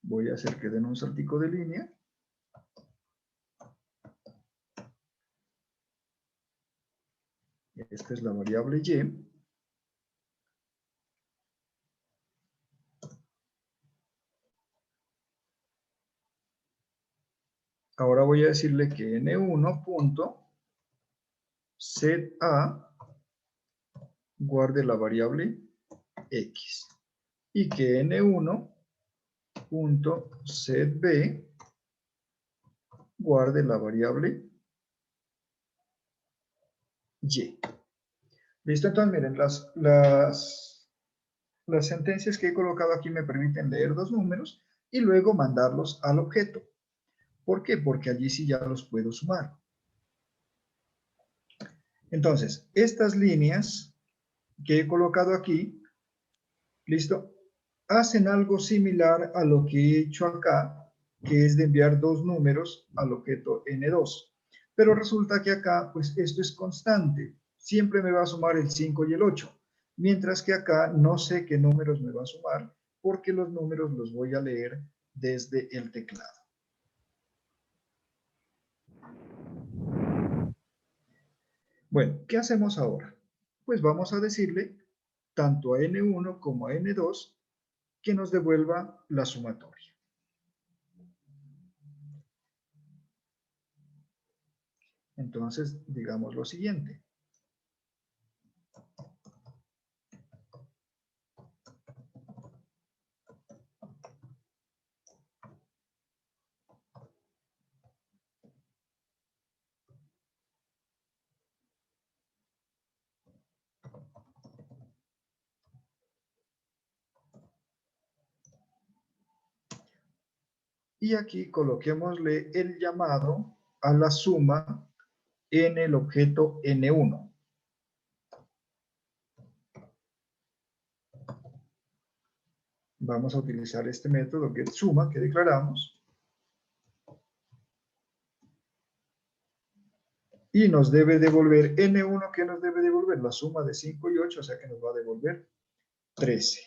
S2: Voy a hacer que den un saltico de línea. Esta es la variable y. Ahora voy a decirle que n1.setA guarde la variable x y que n1.setB guarde la variable y. ¿Listo? Entonces, miren, las sentencias que he colocado aquí me permiten leer dos números y luego mandarlos al objeto. ¿Por qué? Porque allí sí ya los puedo sumar. Entonces, estas líneas que he colocado aquí, ¿listo? Hacen algo similar a lo que he hecho acá, que es de enviar dos números al objeto N2. Pero resulta que acá, pues esto es constante. Siempre me va a sumar el 5 y el 8. Mientras que acá no sé qué números me va a sumar, porque los números los voy a leer desde el teclado. Bueno, ¿qué hacemos ahora? Pues vamos a decirle tanto a N1 como a N2 que nos devuelva la sumatoria. Entonces, digamos lo siguiente. Y aquí coloquémosle el llamado a la suma en el objeto N1. Vamos a utilizar este método getSumma que declaramos. Y nos debe devolver N1, ¿qué nos debe devolver? La suma de 5 y 8, o sea que nos va a devolver 13.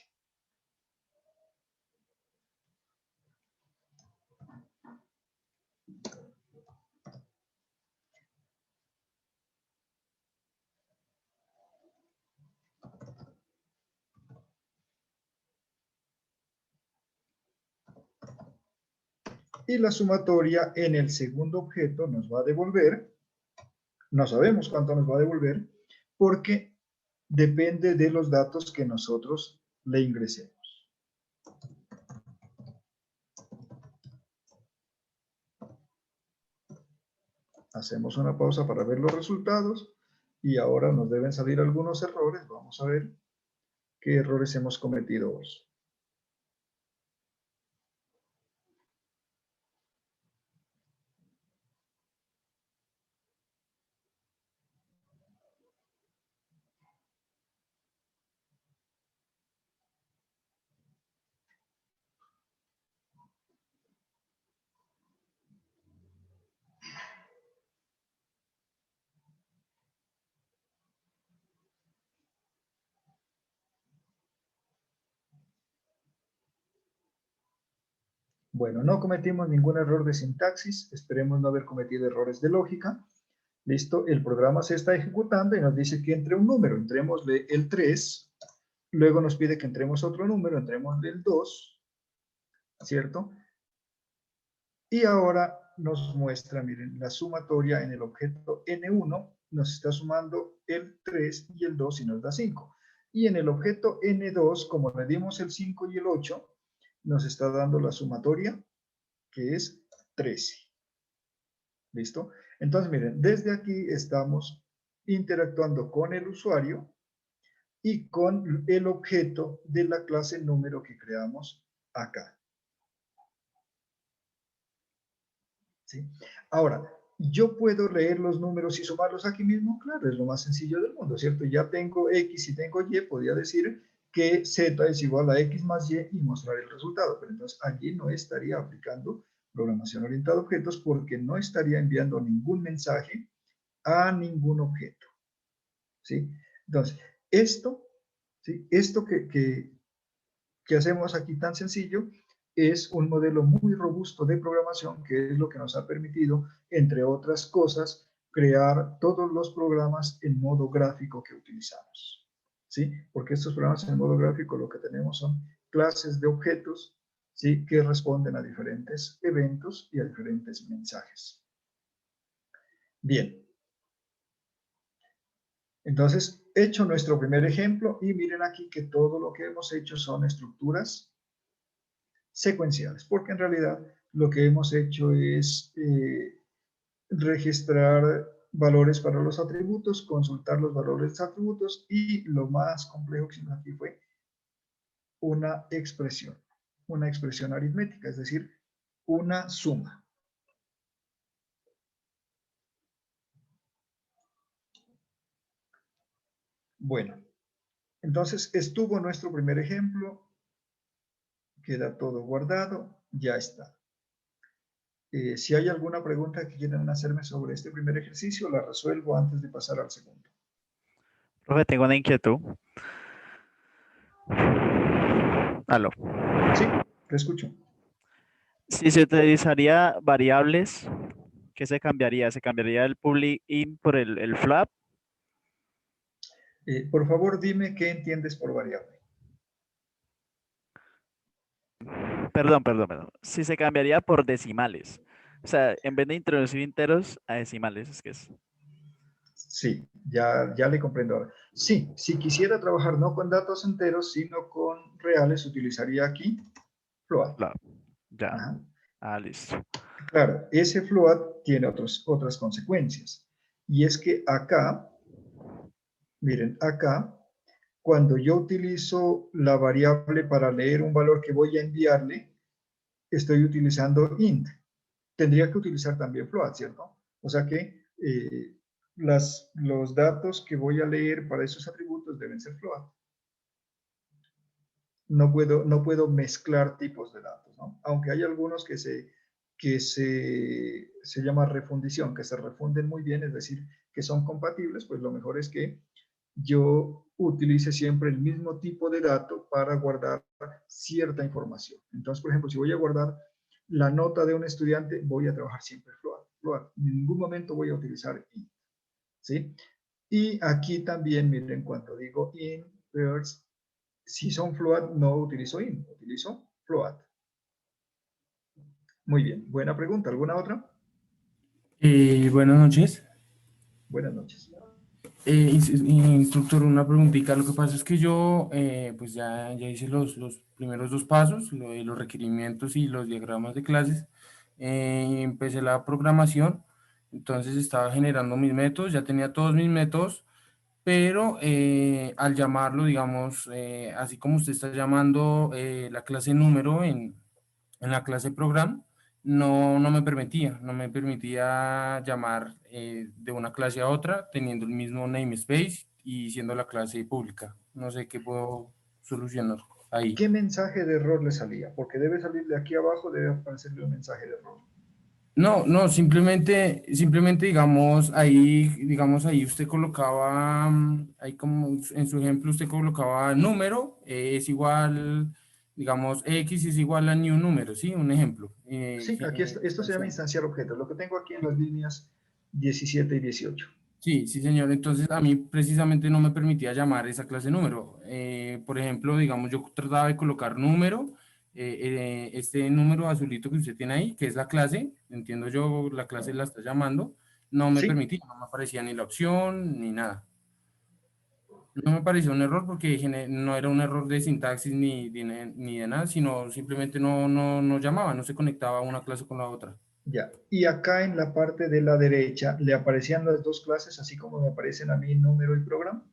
S2: Y la sumatoria en el segundo objeto nos va a devolver, no sabemos cuánto nos va a devolver, porque depende de los datos que nosotros le ingresemos. Hacemos una pausa para ver los resultados y ahora nos deben salir algunos errores. Vamos a ver qué errores hemos cometido hoy. Bueno, no cometimos ningún error de sintaxis, esperemos no haber cometido errores de lógica. Listo, el programa se está ejecutando y nos dice que entre un número, entrémosle el 3, luego nos pide que entremos otro número, entrémosle el 2, ¿cierto? Y ahora nos muestra, miren, la sumatoria en el objeto N1 nos está sumando el 3 y el 2 y nos da 5. Y en el objeto N2, como le dimos el 5 y el 8, nos está dando la sumatoria, que es 13. ¿Listo? Entonces, miren, desde aquí estamos interactuando con el usuario y con el objeto de la clase número que creamos acá. ¿Sí? Ahora, ¿yo puedo leer los números y sumarlos aquí mismo? Claro, es lo más sencillo del mundo, ¿cierto? Ya tengo X y tengo Y, podría decir que z es igual a x más y mostrar el resultado. Pero entonces allí no estaría aplicando programación orientada a objetos porque no estaría enviando ningún mensaje a ningún objeto. ¿Sí? Entonces, esto, ¿sí? Esto que hacemos aquí tan sencillo es un modelo muy robusto de programación que es lo que nos ha permitido, entre otras cosas, crear todos los programas en modo gráfico que utilizamos. ¿Sí? Porque estos programas en modo gráfico lo que tenemos son clases de objetos, ¿sí? Que responden a diferentes eventos y a diferentes mensajes. Bien. Entonces, hecho nuestro primer ejemplo, y miren aquí que todo lo que hemos hecho son estructuras secuenciales, porque en realidad lo que hemos hecho es registrar valores para los atributos, consultar los valores de los atributos, y lo más complejo que hicimos aquí fue una expresión aritmética, es decir, una suma. Bueno, entonces estuvo nuestro primer ejemplo, queda todo guardado, ya está. Si hay alguna pregunta que quieran hacerme sobre este primer ejercicio, la resuelvo antes de pasar al segundo.
S4: Profe, tengo una inquietud. Aló.
S2: Sí, te escucho.
S4: Si se utilizaría variables, ¿qué se cambiaría? ¿Se cambiaría el public int por el flap?
S2: Por favor, dime qué entiendes por variable.
S4: Perdón. Si se cambiaría por decimales. O sea, en vez de introducir enteros a decimales, es que es.
S2: Sí, ya le comprendo ahora. Sí, si quisiera trabajar no con datos enteros, sino con reales, utilizaría aquí float.
S4: Flap. Ya.
S2: Ajá.
S4: Ah, listo.
S2: Claro, ese float tiene otras consecuencias. Y es que acá, miren, acá, cuando yo utilizo la variable para leer un valor que voy a enviarle, estoy utilizando int. Tendría que utilizar también float, ¿cierto? O sea que los datos que voy a leer para esos atributos deben ser float. No puedo mezclar tipos de datos, ¿no? Aunque hay algunos que se llama refundición, que se refunden muy bien, es decir, que son compatibles, pues lo mejor es que yo utilice siempre el mismo tipo de dato para guardar cierta información. Entonces, por ejemplo, si voy a guardar la nota de un estudiante, voy a trabajar siempre float. En ningún momento voy a utilizar int, ¿sí? Y aquí también, miren, cuando digo int, pairs, si son float, no utilizo int, utilizo float. Muy bien, buena pregunta. ¿Alguna otra?
S5: Buenas noches.
S2: Buenas noches.
S5: Instructor, una preguntita. Lo que pasa es que yo pues ya hice los primeros dos pasos, los requerimientos y los diagramas de clases. Empecé la programación, entonces estaba generando mis métodos, ya tenía todos mis métodos, pero al llamarlo, digamos, así como usted está llamando la clase número en la clase program, no me permitía llamar de una clase a otra teniendo el mismo namespace y siendo la clase pública. No sé qué puedo solucionar ahí.
S2: ¿Qué mensaje de error le salía? Porque debe salir de aquí abajo, debe aparecerle un mensaje de error.
S5: No, simplemente, digamos, ahí usted colocaba, ahí como en su ejemplo usted colocaba número, es igual, digamos, X es igual a new número, ¿sí? Un ejemplo.
S2: Sí, aquí esto se llama instanciar objetos. Lo que tengo aquí en las líneas 17 y 18.
S5: Sí, sí, señor. Entonces, a mí precisamente no me permitía llamar esa clase número. Por ejemplo, digamos, yo trataba de colocar número, este número azulito que usted tiene ahí, que es la clase, entiendo yo, la clase la está llamando, no me
S2: Sí,
S5: permitía, no me aparecía ni la opción ni nada. No me pareció un error porque no era un error de sintaxis ni de nada, sino simplemente no llamaba, no se conectaba una clase con la otra.
S2: ya. Y acá en la parte de la derecha, ¿le aparecían las dos clases así como me aparecen a mí número y programa?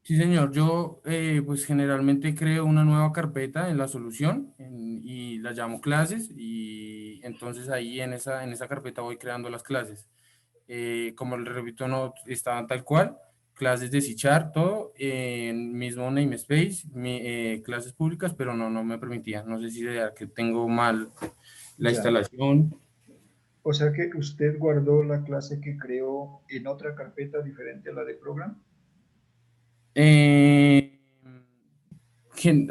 S5: Sí, señor. Yo, pues generalmente creo una nueva carpeta en la solución y la llamo clases y entonces ahí en esa carpeta voy creando las clases. Como le repito, no estaban tal cual, clases de C#, todo, mismo namespace, clases públicas, pero no me permitía. No sé si sea que tengo mal la
S2: Ya.
S5: instalación.
S2: O sea que usted guardó la clase que creó en otra carpeta diferente a la de program.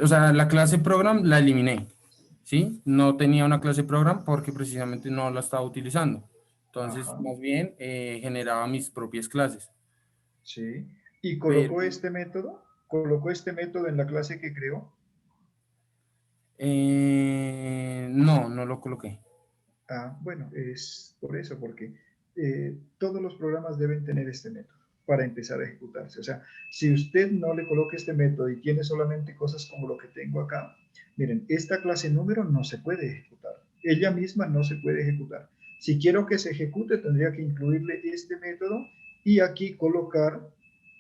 S5: O sea, la clase program la eliminé, ¿sí? No tenía una clase program porque precisamente no la estaba utilizando. Entonces,
S2: Ajá.
S5: más bien, generaba mis propias clases.
S2: Sí. ¿Y
S5: Pero,
S2: colocó este método? ¿Colocó este método en la clase que creó?
S5: no lo coloqué.
S2: Ah, bueno, es por eso, porque todos los programas deben tener este método para empezar a ejecutarse. O sea, si usted no le coloca este método y tiene solamente cosas como lo que tengo acá, miren, esta clase número no se puede ejecutar. Ella misma no se puede ejecutar. Si quiero que se ejecute, tendría que incluirle este método y aquí colocar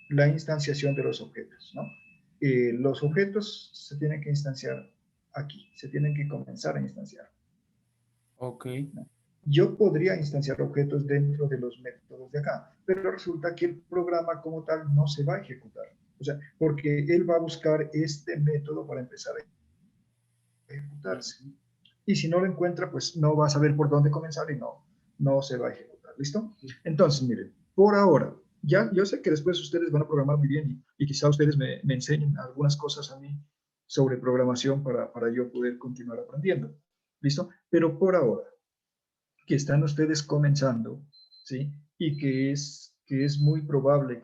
S2: la instanciación de los objetos, ¿no? Los objetos se tienen que instanciar aquí, se tienen que comenzar a instanciar.
S5: Ok.
S2: Yo podría instanciar objetos dentro de los métodos de acá, pero resulta que el programa como tal no se va a ejecutar. O sea, porque él va a buscar este método para empezar a ejecutarse. Y si no lo encuentra, pues no va a saber por dónde comenzar y no se va a ejecutar. ¿Listo? Entonces, miren, por ahora, ya yo sé que después ustedes van a programar muy bien y quizá ustedes me enseñen algunas cosas a mí sobre programación para yo poder continuar aprendiendo. ¿Listo? Pero por ahora, que están ustedes comenzando, ¿sí? Y que es muy probable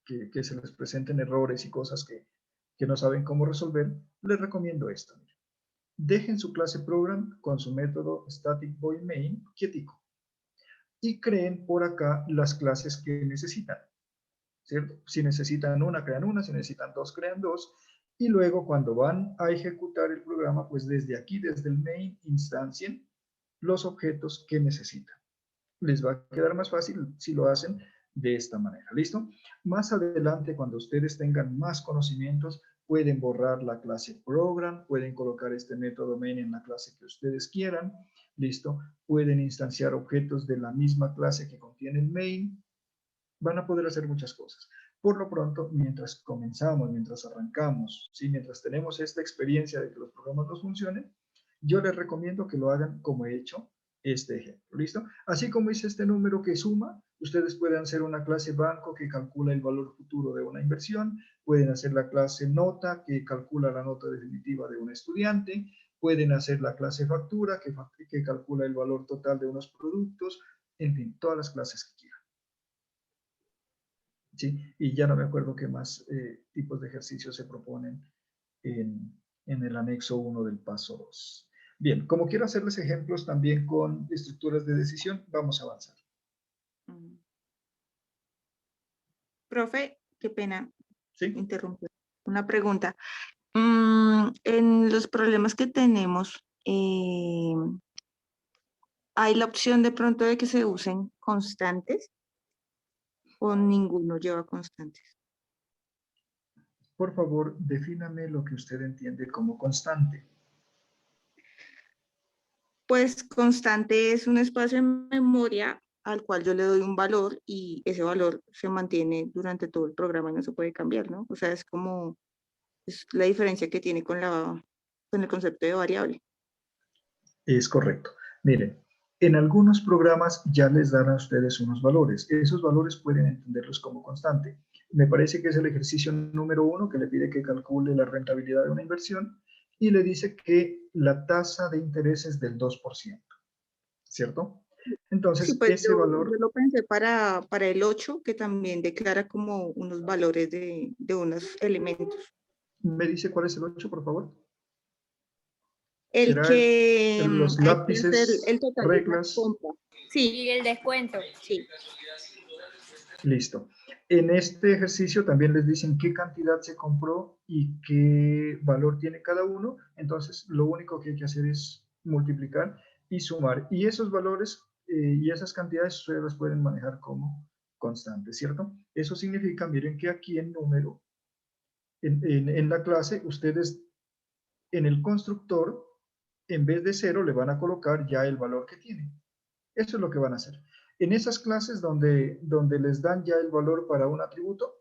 S2: que se les presenten errores y cosas que no saben cómo resolver, les recomiendo esto. Dejen su clase program con su método static void main quietico y creen por acá las clases que necesitan, ¿cierto? Si necesitan una, crean una, si necesitan dos, crean dos, y luego cuando van a ejecutar el programa, pues desde aquí, desde el main, instancien los objetos que necesitan. Les va a quedar más fácil si lo hacen de esta manera. ¿Listo? Más adelante, cuando ustedes tengan más conocimientos, pueden borrar la clase program, pueden colocar este método main en la clase que ustedes quieran. ¿Listo? Pueden instanciar objetos de la misma clase que contiene el main. Van a poder hacer muchas cosas. Por lo pronto, mientras comenzamos, mientras arrancamos, ¿sí? Mientras tenemos esta experiencia de que los programas no funcionen, yo les recomiendo que lo hagan como he hecho este ejemplo, ¿listo? Así como hice este número que suma, ustedes pueden hacer una clase banco que calcula el valor futuro de una inversión, pueden hacer la clase nota que calcula la nota definitiva de un estudiante, pueden hacer la clase factura que calcula el valor total de unos productos, en fin, todas las clases que quieran. ¿Sí? Y ya no me acuerdo qué más tipos de ejercicios se proponen en el anexo 1 del paso 2. Bien, como quiero hacerles ejemplos también con estructuras de decisión, vamos a avanzar.
S6: Profe, qué pena
S2: ¿Sí?
S6: interrumpir. Una pregunta. En los problemas que tenemos, ¿hay la opción de pronto de que se usen constantes o ninguno lleva constantes?
S2: Por favor, defíname lo que usted entiende como constante.
S6: Pues constante es un espacio en memoria al cual yo le doy un valor y ese valor se mantiene durante todo el programa y no se puede cambiar, ¿no? O sea, es como es la diferencia que tiene con el concepto de variable.
S2: Es correcto. Miren, en algunos programas ya les dan a ustedes unos valores. Esos valores pueden entenderlos como constante. Me parece que es el ejercicio número 1 que le pide que calcule la rentabilidad de una inversión y le dice que la tasa de interés es del 2%, ¿cierto?
S6: Sí,
S2: Entonces,
S6: pues
S2: ese
S6: yo
S2: valor,
S6: lo pensé para el 8, que también declara como unos valores de unos elementos.
S2: ¿me dice cuál es el 8, por favor?
S6: El
S2: ¿Será
S6: que
S2: los
S6: hay que hacer
S2: lápices,
S6: el total de la
S2: reglas?
S6: compra. Sí,
S7: Y el descuento.
S6: sí.
S2: Listo. En este ejercicio también les dicen qué cantidad se compró y qué valor tiene cada uno. Entonces, lo único que hay que hacer es multiplicar y sumar. Y esos valores y esas cantidades ustedes las pueden manejar como constantes, ¿cierto? Eso significa, miren que aquí en número, en la clase, ustedes en el constructor, en vez de 0, le van a colocar ya el valor que tiene. Eso es lo que van a hacer. En esas clases donde les dan ya el valor para un atributo,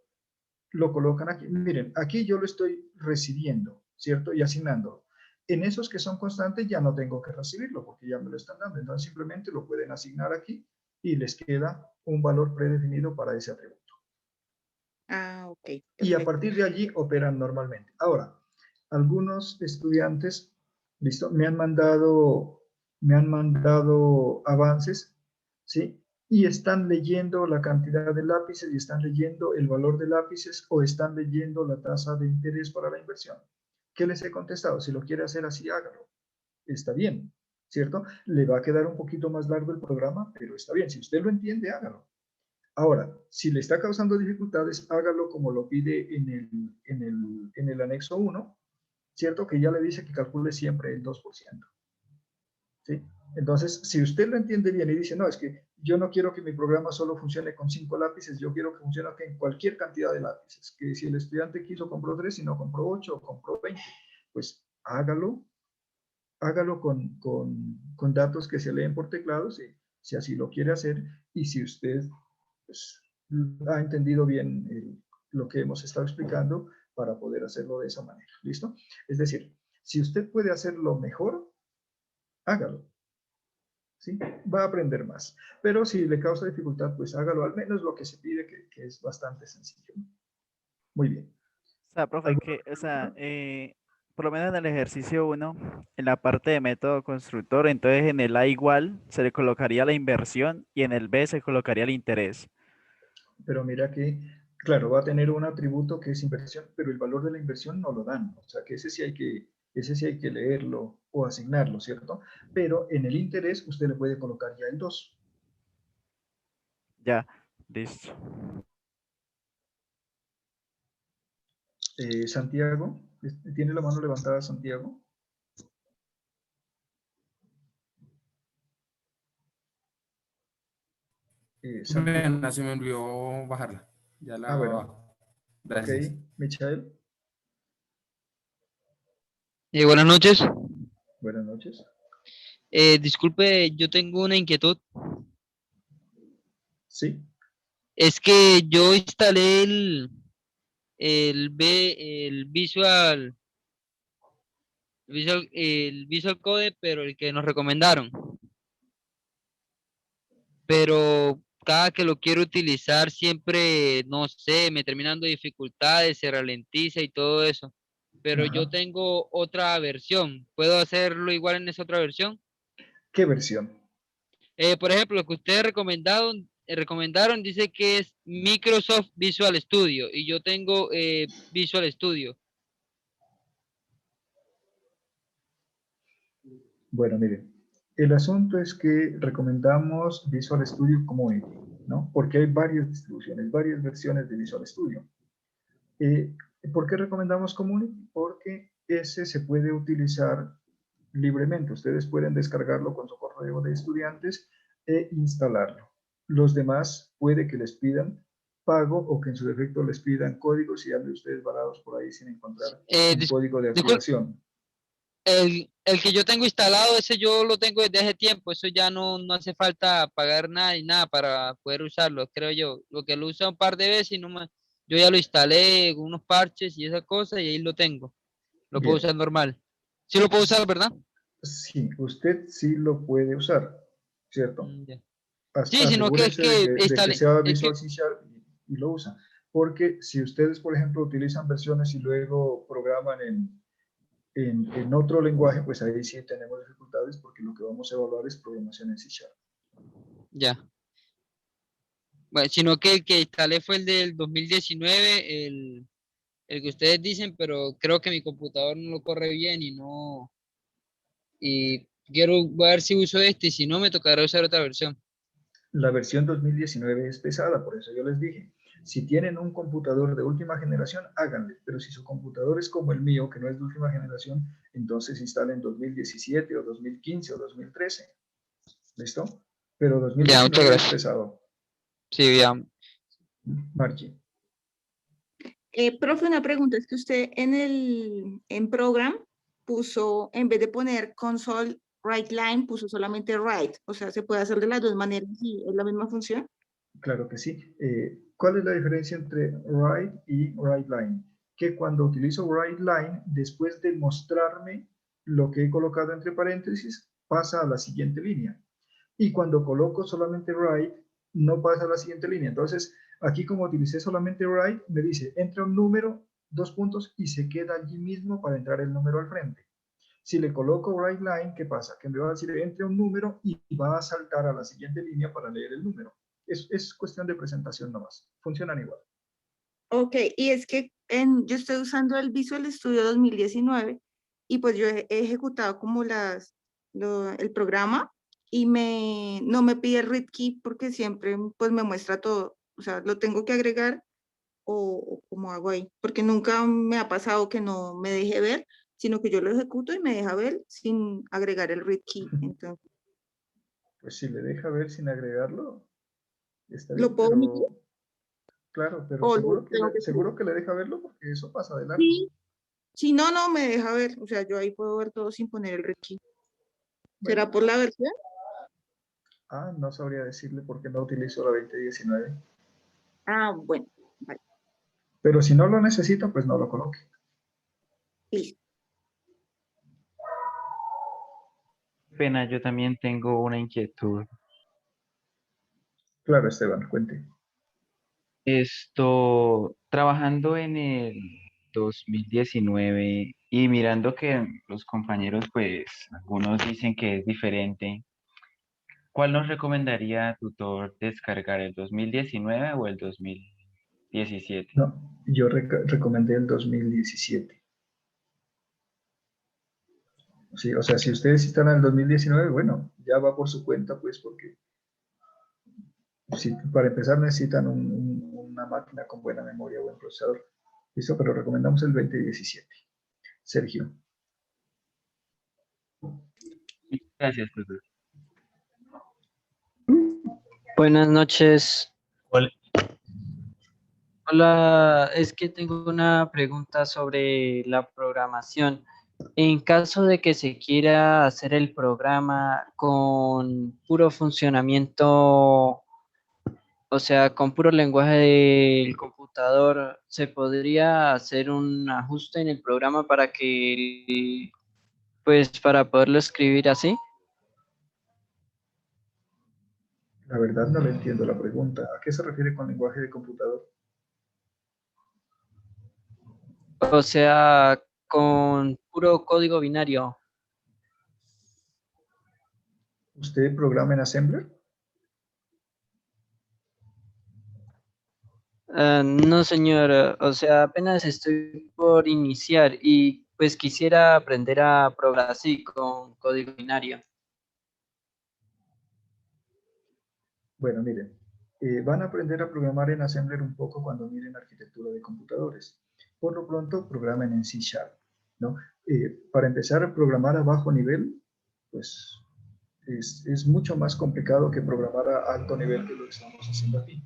S2: lo colocan aquí. Miren, aquí yo lo estoy recibiendo, ¿cierto? Y asignando. En esos que son constantes ya no tengo que recibirlo porque ya me lo están dando. Entonces simplemente lo pueden asignar aquí y les queda un valor predefinido para ese atributo.
S6: Ah, ok.
S2: Y a
S6: Perfecto.
S2: partir de allí operan normalmente. Ahora, algunos estudiantes, listo, me han mandado avances, ¿sí? Y están leyendo la cantidad de lápices y están leyendo el valor de lápices o están leyendo la tasa de interés para la inversión. ¿Qué les he contestado? Si lo quiere hacer así, hágalo. Está bien, ¿cierto? Le va a quedar un poquito más largo el programa, pero está bien. Si usted lo entiende, hágalo. Ahora, si le está causando dificultades, hágalo como lo pide en el anexo 1, ¿cierto? Que ya le dice que calcule siempre el 2%. ¿Sí? Entonces, si usted lo entiende bien y dice, no, es que yo no quiero que mi programa solo funcione con 5 lápices, yo quiero que funcione en cualquier cantidad de lápices, que si el estudiante quiso compró 3 y no compró 8 o compró 20, pues hágalo con datos que se leen por teclado, si así lo quiere hacer, y si usted pues, ha entendido bien lo que hemos estado explicando para poder hacerlo de esa manera. ¿Listo? Es decir, si usted puede hacerlo mejor, hágalo. ¿Sí? Va a aprender más. Pero si le causa dificultad, pues hágalo al menos lo que se pide, que es bastante sencillo. Muy bien.
S4: O sea, profe, por lo menos en el ejercicio 1, en la parte de método constructor, entonces en el A igual se le colocaría la inversión y en el B se colocaría el interés.
S2: Pero mira que, claro, va a tener un atributo que es inversión, pero el valor de la inversión no lo dan. O sea, que ese sí hay que leerlo o asignarlo, ¿cierto? Pero en el interés usted le puede colocar ya el 2.
S4: Ya, listo.
S2: Santiago, ¿tiene la mano levantada Santiago? Santiago.
S5: Ven, se me olvidó bajarla. Ya la hago
S2: Bueno,
S5: abajo.
S2: ok.
S5: Gracias.
S2: Michael,
S7: Buenas noches.
S2: buenas noches.
S7: Disculpe, yo tengo una inquietud.
S2: Sí,
S7: Es que yo instalé el el Visual Code, pero el que nos recomendaron. Pero cada que lo quiero utilizar siempre, no sé, me terminan dando dificultades, se ralentiza y todo eso. Pero yo
S2: ajá.
S7: tengo otra versión. ¿Puedo hacerlo igual en esa otra versión?
S2: ¿Qué versión?
S7: Por ejemplo, lo que ustedes recomendaron dice que es Microsoft Visual Studio y yo tengo Visual Studio.
S2: Bueno, miren, el asunto es que recomendamos Visual Studio Community, ¿no? Porque hay varias distribuciones, varias versiones de Visual Studio. ¿Por qué recomendamos Community? Porque ese se puede utilizar libremente. Ustedes pueden descargarlo con su correo de estudiantes e instalarlo. Los demás puede que les pidan pago o que en su defecto les pidan códigos y anden ustedes varados por ahí sin encontrar un código de
S7: Disculpe,
S2: activación.
S7: el que yo tengo instalado, ese yo lo tengo desde hace tiempo, eso ya no hace falta pagar nada y nada para poder usarlo, creo yo. Lo que lo usa un par de veces y no más, yo ya lo instalé con unos parches y esa cosa y ahí lo tengo. Lo puedo
S2: Bien,
S7: usar normal. Sí lo puedo usar, ¿verdad?
S2: sí, usted sí lo puede usar, ¿cierto?
S7: Ya. Sí, sino que es
S2: Asegúrese
S7: que
S2: de que
S7: instalé,
S2: sea
S7: es
S2: Visual
S7: que
S2: C# y lo usa. Porque si ustedes, por ejemplo, utilizan versiones y luego programan en otro lenguaje, pues ahí sí tenemos dificultades porque lo que vamos a evaluar es programación en C#.
S7: ya. Bueno, sino que el que instalé fue el del 2019, el que ustedes dicen, pero creo que mi computador no lo corre bien y no, y voy a ver si uso este y si no me tocará usar otra versión.
S2: La versión 2019 es pesada, por eso yo les dije, si tienen un computador de última generación, háganle, pero si su computador es como el mío, que no es de última generación, entonces instalen 2017 o 2015 o 2013. ¿Listo? Pero
S7: Ya, muchas
S2: 2019 es
S7: gracias.
S2: pesado.
S7: Sí, ya.
S2: Margie.
S6: Profe, una pregunta, es que usted en Program puso, en vez de poner console write line, puso solamente write, o sea, se puede hacer de las dos maneras y es la misma función.
S2: Claro que sí. ¿Cuál es la diferencia entre write y writeLine? Que cuando utilizo writeLine, después de mostrarme lo que he colocado entre paréntesis, pasa a la siguiente línea. Y cuando coloco solamente write, no pasa a la siguiente línea. Entonces, aquí como utilicé solamente write, me dice, entra un número, 2 puntos, y se queda allí mismo para entrar el número al frente. Si le coloco writeLine, ¿qué pasa? Que me va a decir, entre un número y va a saltar a la siguiente línea para leer el número. Es cuestión de presentación nomás. Funcionan igual.
S6: Ok, y es que yo estoy usando el Visual Studio 2019 y pues yo he ejecutado como el programa y no me pide el read key porque siempre pues me muestra todo. O sea, lo tengo que agregar o como hago ahí, porque nunca me ha pasado que no me deje ver, sino que yo lo ejecuto y me deja ver sin agregar el read key. Entonces,
S2: Pues si le deja ver sin agregarlo, está
S6: ¿lo
S2: bien,
S6: puedo omitir
S2: pero claro, pero
S6: o lo tengo que
S2: seguro que le deja verlo porque eso pasa de largo.
S6: sí, si no, no me deja ver. O sea, yo ahí puedo ver todo sin poner el read key.
S2: Bueno,
S6: ¿Será por la versión?
S2: no sabría decirle por qué no utilizo la 2019.
S6: Ah, bueno, vale,
S2: Pero si no lo necesita, pues no lo coloque.
S6: listo.
S8: Pena, yo también tengo una inquietud.
S2: Claro, Esteban, cuente.
S8: Trabajando en el 2019 y mirando que los compañeros, pues, algunos dicen que es diferente, ¿cuál nos recomendaría, tutor, descargar, el 2019 o el 2017?
S2: No, yo recomendé el 2017. Sí, o sea, si ustedes están en el 2019, bueno, ya va por su cuenta, pues, porque para empezar necesitan una máquina con buena memoria, buen procesador. Listo, pero recomendamos el 2017. Sergio.
S8: Gracias, tutor.
S9: Buenas noches.
S10: Hola.
S9: Hola, es que tengo una pregunta sobre la programación. En caso de que se quiera hacer el programa con puro funcionamiento, o sea, con puro lenguaje del computador, ¿se podría hacer un ajuste en el programa para que, pues, para poderlo escribir así?
S2: La verdad no le entiendo la pregunta. ¿A qué se refiere con lenguaje de computador?
S9: O sea, con puro código binario.
S2: ¿Usted programa en Assembler?
S9: No, señor, o sea, apenas estoy por iniciar y pues quisiera aprender a programar así con código binario.
S2: Bueno, miren, van a aprender a programar en Assembler un poco cuando miren arquitectura de computadores. Por lo pronto, programen en C#, ¿no? Para empezar a programar a bajo nivel, pues es mucho más complicado que programar a alto nivel, que es lo que estamos haciendo aquí.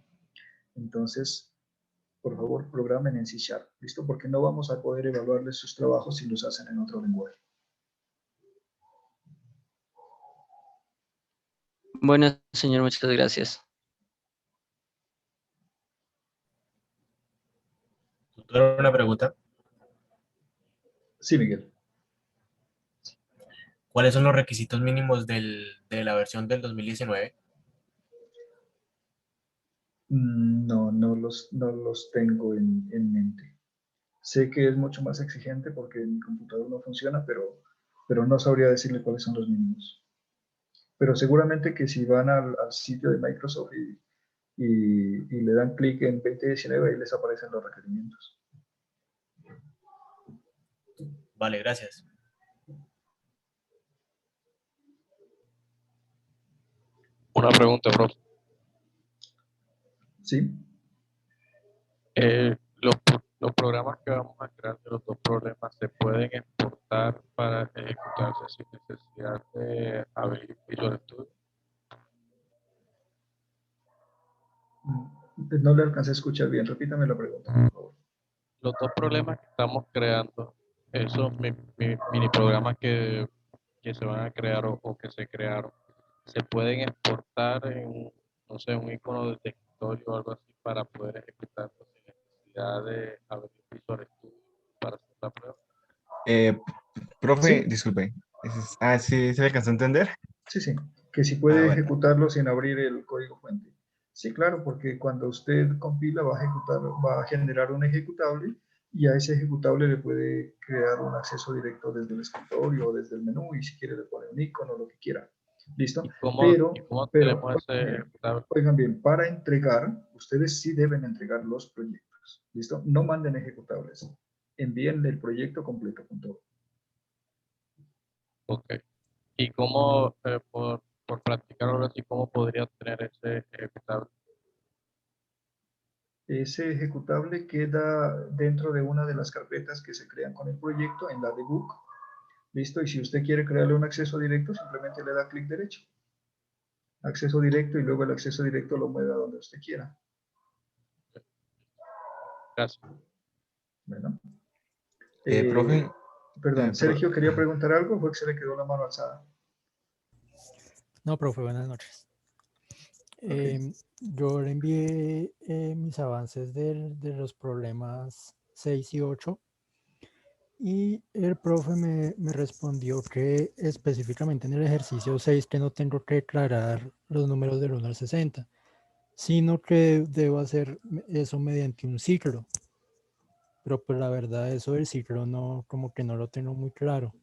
S2: Entonces, por favor, programen en C#, ¿listo? Porque no vamos a poder evaluarles sus trabajos si los hacen en otro lenguaje.
S9: Bueno, señor, muchas gracias.
S10: Tutor, una pregunta.
S2: Sí, Miguel.
S10: ¿Cuáles son los requisitos mínimos de la versión del 2019?
S2: No los tengo en mente. Sé que es mucho más exigente porque mi computador no funciona, pero no sabría decirle cuáles son los mínimos. Pero seguramente que si van al sitio de Microsoft y le dan clic en 2019, ahí les aparecen los requerimientos.
S10: Vale, gracias.
S11: Una pregunta, profe.
S2: ¿Sí?
S11: Los programas que vamos a crear de los dos problemas se pueden exportar para ejecutarse sin necesidad de abrir Visual Studio.
S2: No le alcancé a escuchar bien. Repítame la pregunta, por favor.
S11: Los dos problemas que estamos creando, esos mini programas que se van a crear o que se crearon, se pueden exportar en, no sé, un icono de escritorio o algo así para poder ejecutarlo sin necesidad de abrir Visual Studio para hacer la prueba?
S12: Profe,
S2: Sí,
S12: disculpe. Sí, ¿se le alcanzó a entender?
S2: sí, sí, que si
S12: Ah,
S2: puede
S12: bueno.
S2: ejecutarlo sin abrir el código fuente. Sí, claro, porque cuando usted compila va a ejecutar, va a generar un ejecutable y a ese ejecutable le puede crear un acceso directo desde el escritorio o desde el menú y si quiere le pone un icono, lo que quiera. ¿Listo?
S11: ¿Y cómo
S2: Pero
S11: tenemos ese ejecutable?
S2: oigan bien, para entregar, ustedes sí deben entregar los proyectos. ¿Listo? No manden ejecutables. Envíen el proyecto completo con todo.
S11: Ok. ¿Y cómo, por practicar ahora sí, cómo podría tener ese ejecutable?
S2: Ese ejecutable queda dentro de una de las carpetas que se crean con el proyecto en la debug. ¿Listo? Y si usted quiere crearle un acceso directo, simplemente le da clic derecho. Acceso directo y luego el acceso directo lo mueve a donde usted quiera.
S11: Gracias.
S2: Bueno.
S12: Profe,
S2: Perdón,
S12: pro-
S2: Sergio quería preguntar algo, fue que se le quedó la mano alzada.
S13: No, profe, buenas noches.
S2: Ok.
S13: Yo le envié mis avances de los problemas 6 y 8 y el profe me respondió que específicamente en el ejercicio 6 que no tengo que declarar los números del 1 al 60, sino que debo hacer eso mediante un ciclo. Pero pues la verdad eso del ciclo no, como que no lo tengo muy claro.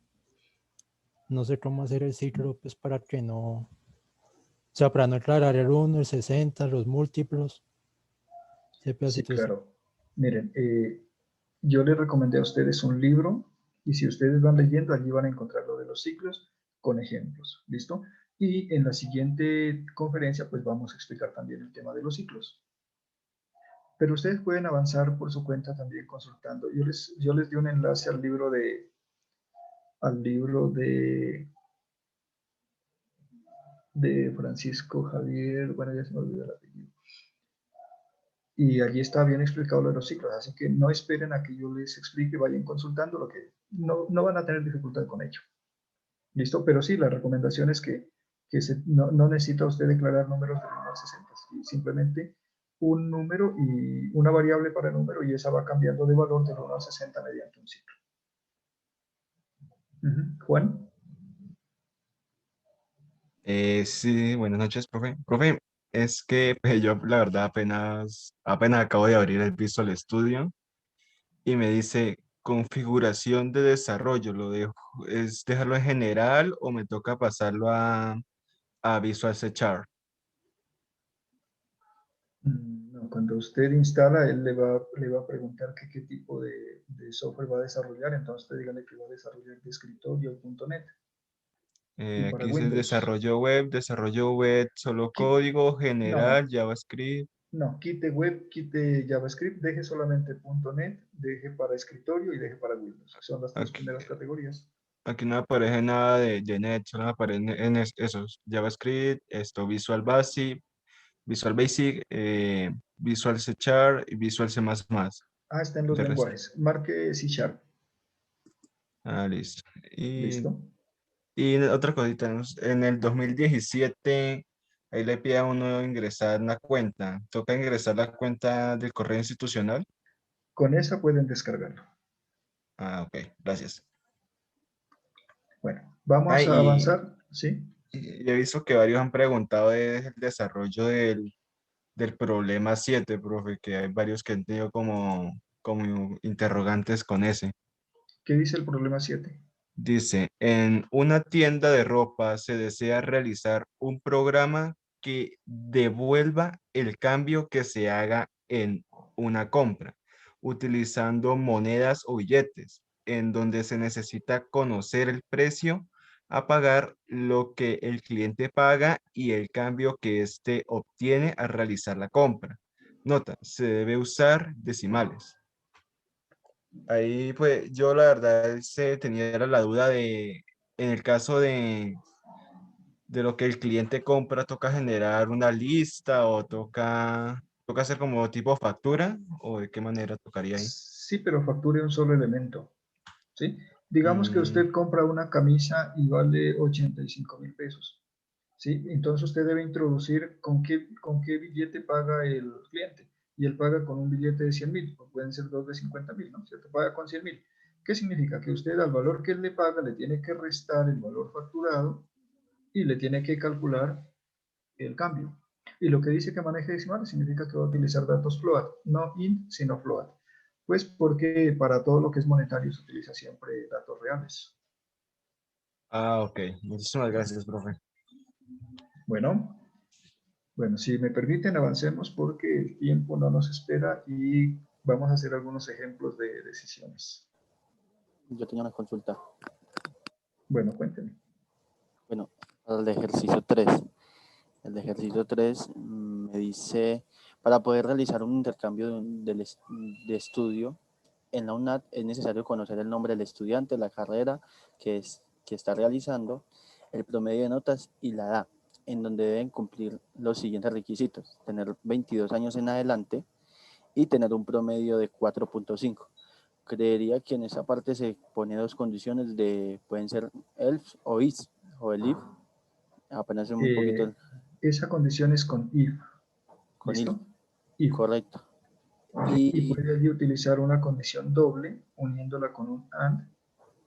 S13: No sé cómo hacer el ciclo pues para que no, o sea, para no declarar el 1, el 60, los múltiplos.
S2: Sí, claro. Miren, yo les recomendé a ustedes un libro y si ustedes van leyendo, allí van a encontrar lo de los ciclos con ejemplos, ¿listo? Y en la siguiente conferencia, pues vamos a explicar también el tema de los ciclos. Pero ustedes pueden avanzar por su cuenta también consultando. Yo les di un enlace al libro de Francisco Javier, bueno, ya se me olvidó el apellido. Y allí está bien explicado lo de los ciclos, así que no esperen a que yo les explique, vayan consultando lo que no van a tener dificultad con ello. ¿Listo? Pero sí, la recomendación es que no necesita usted declarar números del 1 al 60, simplemente un número y una variable para el número y esa va cambiando de valor del 1 al 60 mediante un ciclo. Juan.
S12: Sí, buenas noches, profe. Profe, es que pues, yo la verdad apenas acabo de abrir el Visual Studio y me dice configuración de desarrollo. ¿Es dejarlo en general o me toca pasarlo a Visual C Chart?
S2: No, cuando usted instala, él le va a preguntar qué tipo de software va a desarrollar, entonces usted dígale que va a desarrollar de escritorio y .NET. Y para
S12: Aquí dice
S2: Windows.
S12: desarrollo web, solo código, general,
S2: No,
S12: JavaScript.
S2: no, quite web, quite JavaScript, deje solamente .NET, deje para escritorio y deje para Windows. Son las tres
S12: Aquí,
S2: primeras categorías.
S12: aquí no aparece nada de net, solo aparecen esos, JavaScript, Visual Basic, Visual C Chart y Visual C++.
S2: Está en los
S12: De resto.
S2: lenguajes. Marque C Sharp.
S12: Listo.
S2: ¿Listo?
S12: Y otra cosita, en el 2017, ahí le pide a uno ingresar una cuenta. ¿Toca ingresar la cuenta del correo institucional?
S2: Con esa pueden descargarlo.
S12: Ok, gracias.
S2: Bueno, vamos a avanzar. ¿Sí?
S12: Y he visto que varios han preguntado del desarrollo del problema 7, profe, que hay varios que han tenido como interrogantes con ese.
S2: ¿Qué dice el problema 7?
S12: Dice, en una tienda de ropa se desea realizar un programa que devuelva el cambio que se haga en una compra, utilizando monedas o billetes, en donde se necesita conocer el precio a pagar, lo que el cliente paga y el cambio que éste obtiene al realizar la compra. Nota, se debe usar decimales. Ahí pues yo la verdad tenía la duda en el caso de lo que el cliente compra, ¿toca generar una lista o toca hacer como tipo factura o de qué manera tocaría ahí?
S2: Sí, pero facture un solo elemento. ¿Sí? Digamos que usted compra una camisa y vale 85,000 pesos. ¿Sí? Entonces usted debe introducir con qué billete paga el cliente. y él paga con un billete de 100.000, o pueden ser dos de 50.000, ¿no? ¿Cierto? Paga con 100.000. ¿Qué significa? Que usted al valor que él le paga le tiene que restar el valor facturado y le tiene que calcular el cambio. Y lo que dice que maneje decimales significa que va a utilizar datos float, no int, sino float. Pues porque para todo lo que es monetario se utiliza siempre datos reales.
S12: Ah, ok. Muchísimas gracias, profe.
S2: Bueno, si me permiten, avancemos porque el tiempo no nos espera y vamos a hacer algunos ejemplos de decisiones.
S14: Yo tenía una consulta.
S2: Bueno, cuéntenme.
S14: Bueno, para el de ejercicio 3. El de ejercicio 3 me dice, para poder realizar un intercambio de estudio en la UNAD es necesario conocer el nombre del estudiante, la carrera que está realizando, el promedio de notas y la edad, en donde deben cumplir los siguientes requisitos: tener 22 años en adelante y tener un promedio de 4.5. Creería que en esa parte se pone dos condiciones pueden ser ELF o IS o el IF. Apenas un poquito
S2: Esa condición es con if.
S14: con
S2: ¿Listo?
S14: IF. Correcto.
S2: Y puede allí utilizar una condición doble uniéndola con un AND,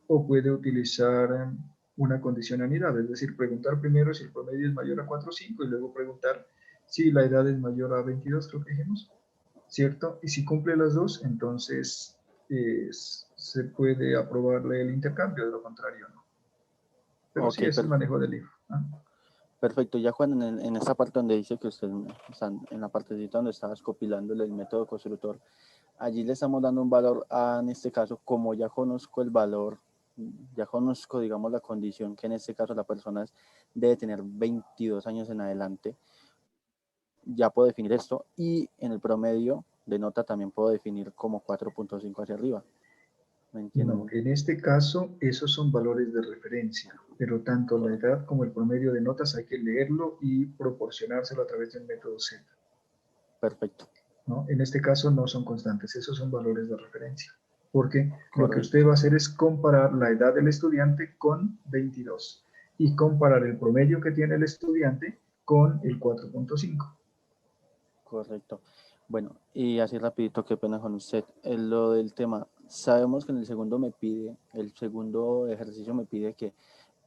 S2: o puede utilizar una condición anidada, es decir, preguntar primero si el promedio es mayor a 4.5 y luego preguntar si la edad es mayor a 22, creo que dijimos, ¿cierto? Y si cumple las dos, entonces se puede aprobarle el intercambio, de lo contrario no. Pero sí, es el manejo del IF.
S14: Perfecto, ya Juan, en esta parte donde dice que usted está en la partecita donde estaba escopilando el método constructor, allí le estamos dando un valor a, en este caso, como ya conozco el valor, ya conozco, digamos, la condición que en este caso la persona debe tener 22 años en adelante, ya puedo definir esto, y en el promedio de nota también puedo definir como 4.5 hacia arriba. ¿Me entienden?
S2: No, en este caso esos son valores de referencia, pero tanto la edad como el promedio de notas hay que leerlo y proporcionárselo a través del método Z.
S14: Perfecto.
S2: ¿No? En este caso no son constantes, esos son valores de referencia, porque
S14: Correcto.
S2: Lo que usted va a hacer es comparar la edad del estudiante con 22 y comparar el promedio que tiene el estudiante con el 4.5.
S14: Correcto. Bueno, y así rapidito, qué pena con usted. Lo del tema, sabemos que en el segundo ejercicio me pide que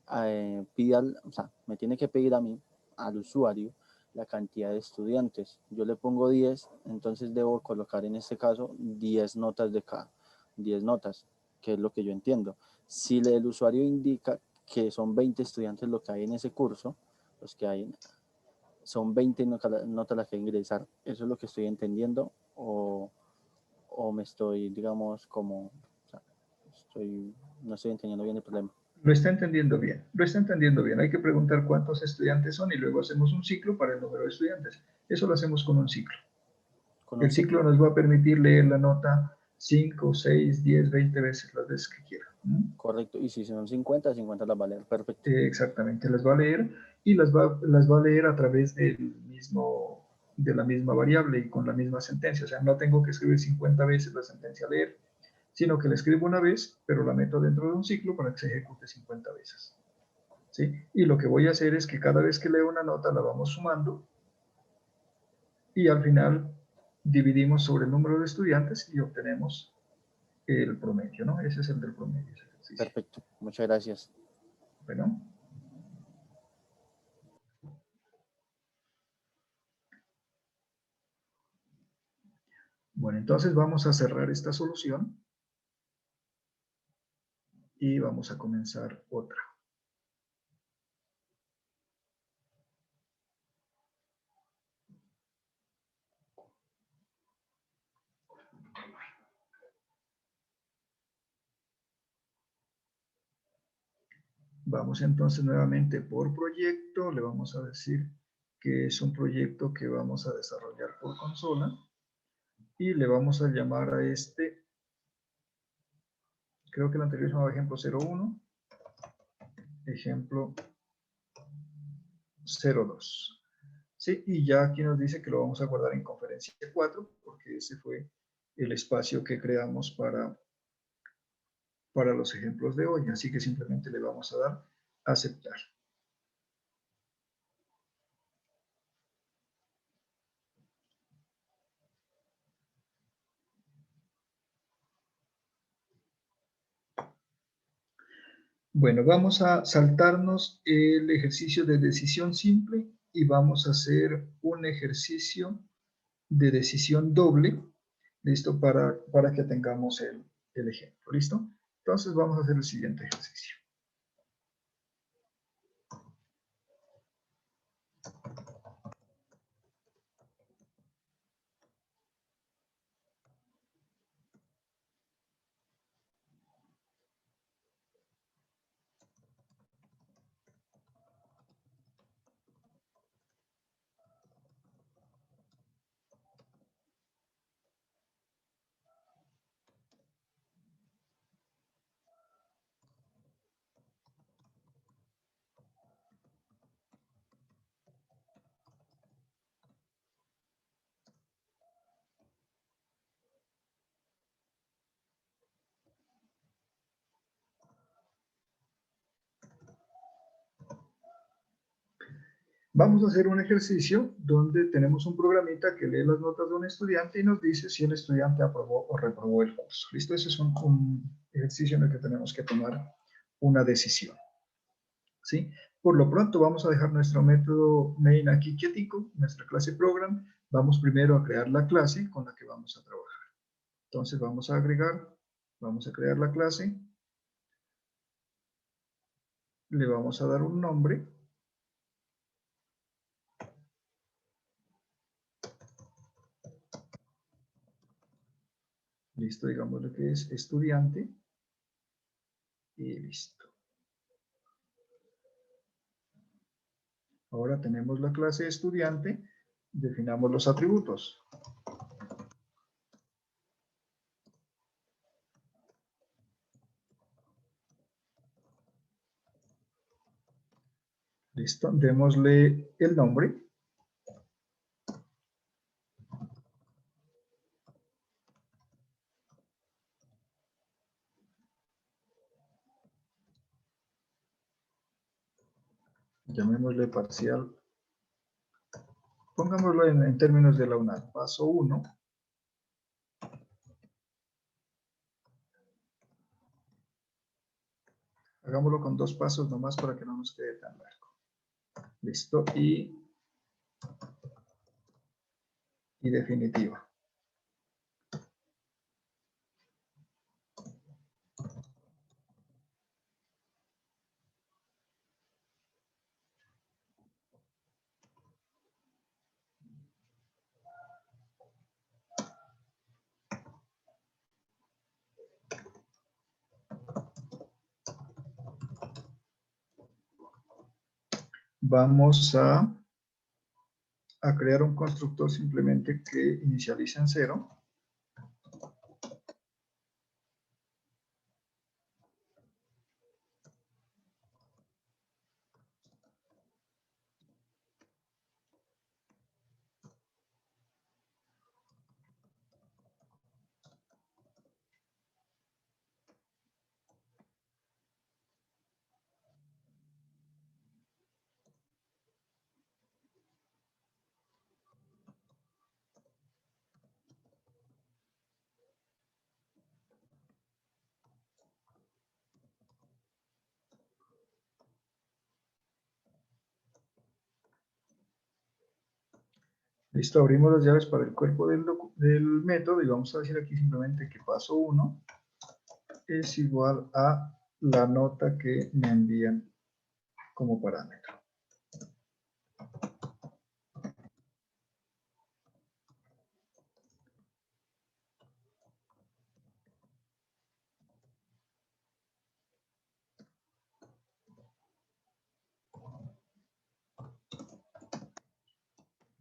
S14: o sea, me tiene que pedir a mí, al usuario, la cantidad de estudiantes. Yo le pongo 10, entonces debo colocar en este caso 10 notas de cada, 10 notas, que es lo que yo entiendo. Si el usuario indica que son 20 estudiantes lo que hay en ese curso, los que hay, son 20 notas las que hay que ingresar. ¿Eso es lo que estoy entendiendo? ¿O me estoy, digamos, como, o sea, no estoy entendiendo bien el problema?
S2: Lo está entendiendo bien, lo está entendiendo bien. Hay que preguntar cuántos estudiantes son y luego hacemos un ciclo para el número de estudiantes. Eso lo hacemos con un ciclo. El ciclo nos va a permitir leer la nota 5, 6, 10, 20 veces, las veces que quiera.
S14: Correcto, y si son 50, 50 las va a leer, perfecto.
S2: Exactamente, las va a leer y las va a leer a través de la misma variable y con la misma sentencia. O sea, no tengo que escribir 50 veces la sentencia a leer, sino que la escribo una vez, pero la meto dentro de un ciclo para que se ejecute 50 veces. ¿Sí? Y lo que voy a hacer es que cada vez que leo una nota la vamos sumando y al final dividimos sobre el número de estudiantes y obtenemos el promedio, ¿no? Ese es el del promedio.
S14: Perfecto, muchas gracias.
S2: Bueno. Bueno, entonces vamos a cerrar esta solución y vamos a comenzar otra. Vamos entonces nuevamente por proyecto, le vamos a decir que es un proyecto que vamos a desarrollar por consola y le vamos a llamar a este, creo que el anterior se llamaba ejemplo 01, ejemplo 02. Sí, y ya aquí nos dice que lo vamos a guardar en conferencia 4 porque ese fue el espacio que creamos para los ejemplos de hoy, así que simplemente le vamos a dar aceptar. Bueno, vamos a saltarnos el ejercicio de decisión simple y vamos a hacer un ejercicio de decisión doble, ¿listo? Para que tengamos el ejemplo, ¿listo? Entonces vamos a hacer el siguiente ejercicio. Vamos a hacer un ejercicio donde tenemos un programita que lee las notas de un estudiante y nos dice si el estudiante aprobó o reprobó el curso. ¿Listo? Ese es un ejercicio en el que tenemos que tomar una decisión. ¿Sí? Por lo pronto vamos a dejar nuestro método main aquí quietico, nuestra clase program. Vamos primero a crear la clase con la que vamos a trabajar. Entonces vamos a agregar, vamos a crear la clase. Le vamos a dar un nombre. Listo, digamos lo que es estudiante. Y listo. Ahora tenemos la clase estudiante. Definamos los atributos. Listo, démosle el nombre. Llamémosle parcial. Pongámoslo en términos de la UNAD. Paso 1. Hagámoslo con 2 pasos nomás para que no nos quede tan largo. Listo. Y definitiva. Vamos a crear un constructor simplemente que inicialice en 0. Listo, abrimos las llaves para el cuerpo del método y vamos a decir aquí simplemente que paso 1 es igual a la nota que me envían como parámetro.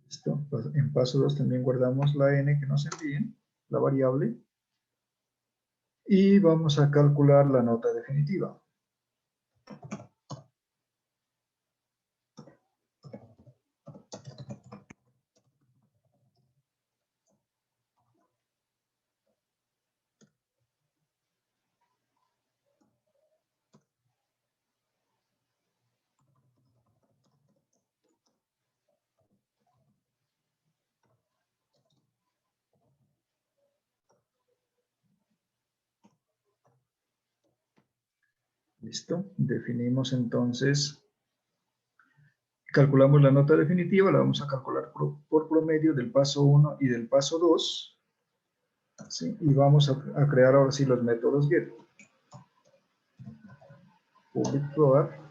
S2: Listo. En paso 2 también guardamos la n que nos envíen, la variable, y vamos a calcular la nota definitiva. Listo. Definimos entonces, calculamos la nota definitiva, la vamos a calcular por promedio del paso 1 y del paso 2. ¿Sí? Y vamos a crear ahora sí los métodos get. Public product.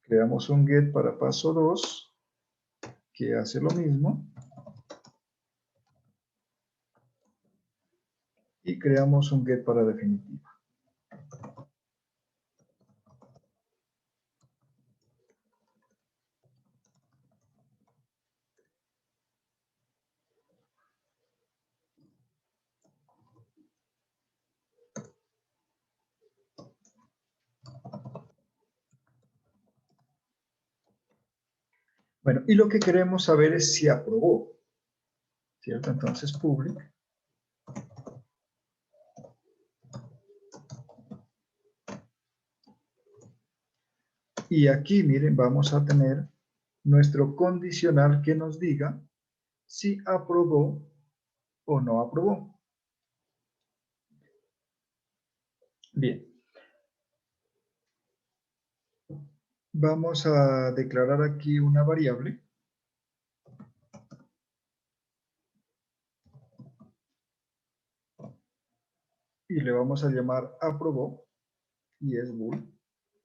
S2: Creamos un get para paso 2 que hace lo mismo. Y creamos un get para definitiva. Bueno, y lo que queremos saber es si aprobó, ¿cierto? Entonces, public. Y aquí, miren, vamos a tener nuestro condicional que nos diga si aprobó o no aprobó. Bien. Vamos a declarar aquí una variable. Y le vamos a llamar aprobó. Y es bool.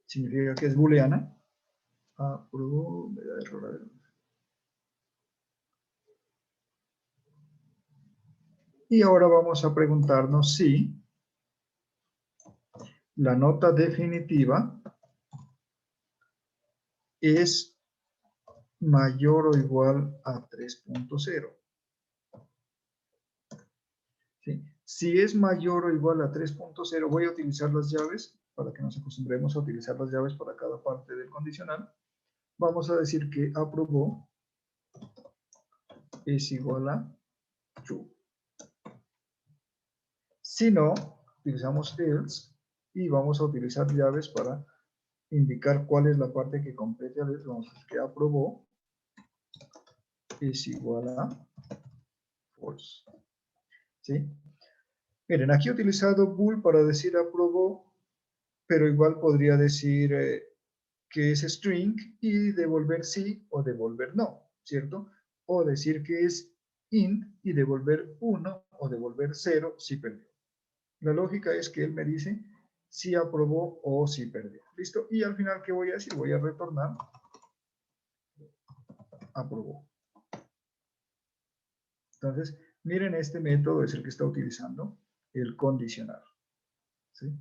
S2: Significa que es booleana. Aprobó. Me da error, a ver. Y ahora vamos a preguntarnos si la nota definitiva es mayor o igual a 3.0. ¿Sí? Si es mayor o igual a 3.0, voy a utilizar las llaves para que nos acostumbremos a utilizar las llaves para cada parte del condicional. Vamos a decir que aprobó es igual a true. Si no, utilizamos else y vamos a utilizar llaves para indicar cuál es la parte que complete a else. Vamos a decir que aprobó es igual a false. ¿Sí? Miren, aquí he utilizado bool para decir aprobó, pero igual podría decir que es string y devolver sí o devolver no, ¿cierto? O decir que es int y devolver 1 o devolver 0 si perdió. La lógica es que él me dice si aprobó o si perdió. ¿Listo? Y al final, ¿qué voy a decir? Voy a retornar aprobó. Entonces, miren, este método es el que está utilizando el condicional. ¿Sí?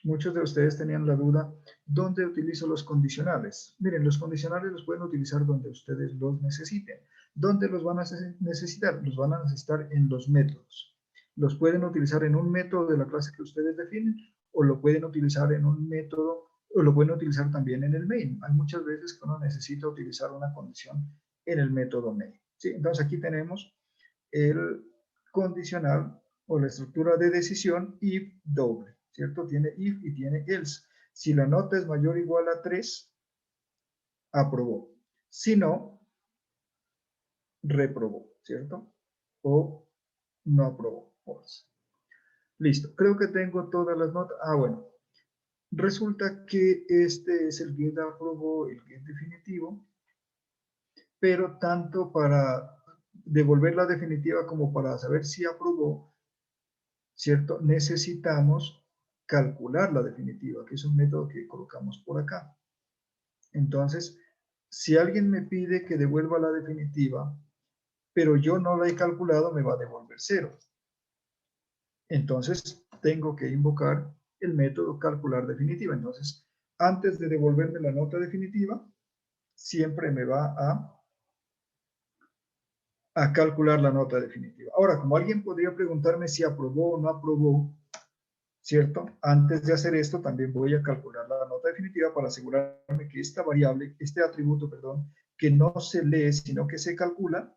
S2: Muchos de ustedes tenían la duda, ¿dónde utilizo los condicionales? Miren, los condicionales los pueden utilizar donde ustedes los necesiten. ¿Dónde los van a necesitar? Los van a necesitar en los métodos. Los pueden utilizar en un método de la clase que ustedes definen, o lo pueden utilizar en un método, o lo pueden utilizar también en el main. Hay muchas veces que uno necesita utilizar una condición en el método main. ¿Sí? Entonces aquí tenemos el condicional o la estructura de decisión if doble. ¿Cierto? Tiene if y tiene else. Si la nota es mayor o igual a 3, aprobó. Si no, reprobó, ¿cierto? O no aprobó. False. Listo. Creo que tengo todas las notas. Bueno. Resulta que este es el get aprobó, el get definitivo, pero tanto para devolver la definitiva como para saber si aprobó, ¿cierto? Necesitamos calcular la definitiva, que es un método que colocamos por acá. Entonces, si alguien me pide que devuelva la definitiva, pero yo no la he calculado, me va a devolver 0. Entonces, tengo que invocar el método calcular definitiva. Entonces, antes de devolverme la nota definitiva, siempre me va a calcular la nota definitiva. Ahora, como alguien podría preguntarme si aprobó o no aprobó, ¿cierto? Antes de hacer esto, también voy a calcular la nota definitiva para asegurarme que esta variable, este atributo, perdón, que no se lee, sino que se calcula,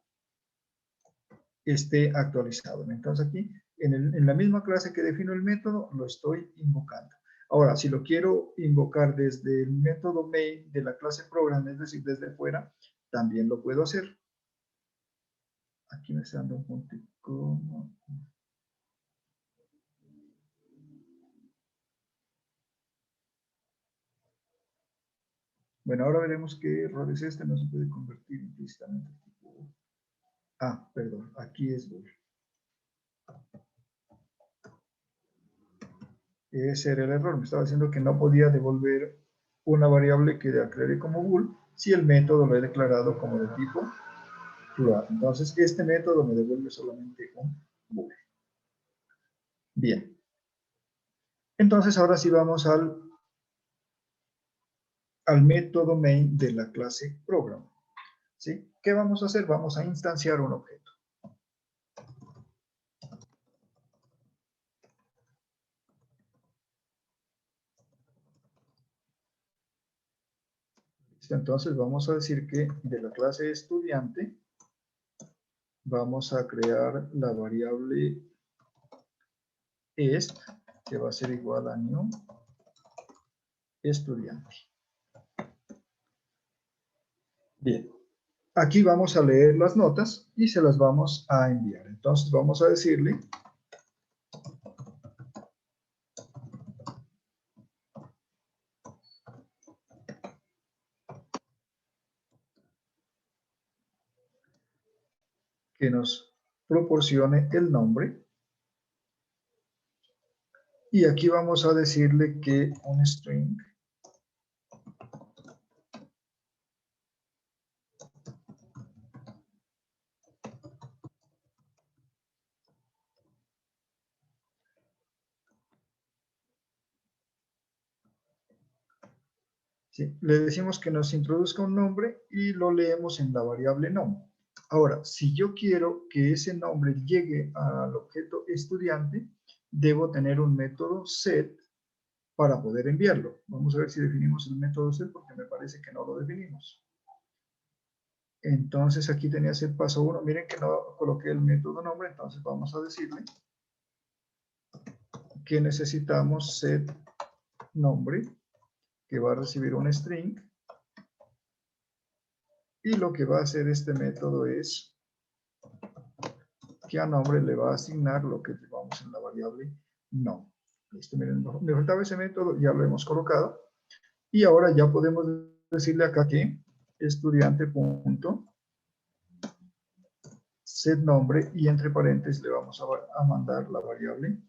S2: esté actualizado. Entonces aquí, en la misma clase que defino el método, lo estoy invocando. Ahora, si lo quiero invocar desde el método main de la clase program, es decir, desde fuera, también lo puedo hacer. Aquí me está dando un puntico. Bueno, ahora veremos qué error es este, no se puede convertir implícitamente. Ah, perdón, aquí es bool. Ese era el error, me estaba diciendo que no podía devolver una variable que declaré como bool si el método lo he declarado como de tipo float. Entonces, este método me devuelve solamente un bool. Bien. Entonces, ahora sí vamos al método main de la clase program. ¿Sí? ¿Qué vamos a hacer? Vamos a instanciar un objeto. Entonces vamos a decir que de la clase estudiante vamos a crear la variable est, que va a ser igual a new estudiante. Bien, aquí vamos a leer las notas y se las vamos a enviar. Entonces vamos a decirle que nos proporcione el nombre. Y aquí vamos a decirle que un string ¿sí? Le decimos que nos introduzca un nombre y lo leemos en la variable nom. Ahora, si yo quiero que ese nombre llegue al objeto estudiante, debo tener un método set para poder enviarlo. Vamos a ver si definimos el método set porque me parece que no lo definimos. Entonces aquí tenía set paso 1. Miren que no coloqué el método nombre, entonces vamos a decirle que necesitamos set nombre, que va a recibir un string. Y lo que va a hacer este método es que a nombre le va a asignar lo que llevamos en la variable nom. Listo, miren, me faltaba ese método, ya lo hemos colocado. Y ahora ya podemos decirle acá que estudiante.set nombre y entre paréntesis le vamos a mandar la variable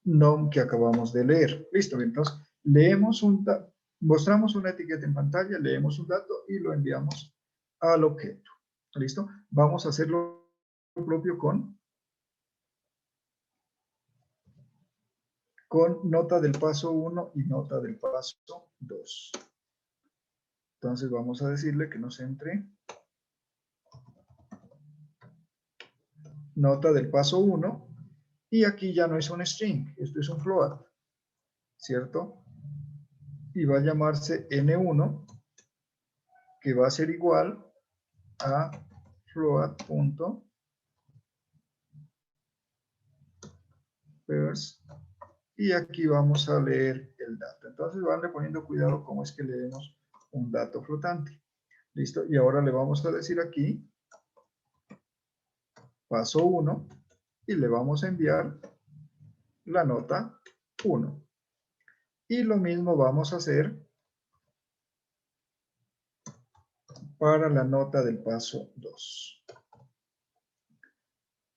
S2: nom que acabamos de leer. Listo, entonces leemos mostramos una etiqueta en pantalla, leemos un dato y lo enviamos al objeto. ¿Listo? Vamos a hacerlo propio con nota del paso 1 y nota del paso 2. Entonces vamos a decirle que nos entre nota del paso 1 y aquí ya no es un string, esto es un float, ¿cierto? Y va a llamarse n1 que va a ser igual a float.first y aquí vamos a leer el dato. Entonces van poniendo cuidado cómo es que leemos un dato flotante. Listo, y ahora le vamos a decir aquí paso 1 y le vamos a enviar la nota 1. Y lo mismo vamos a hacer para la nota del paso 2.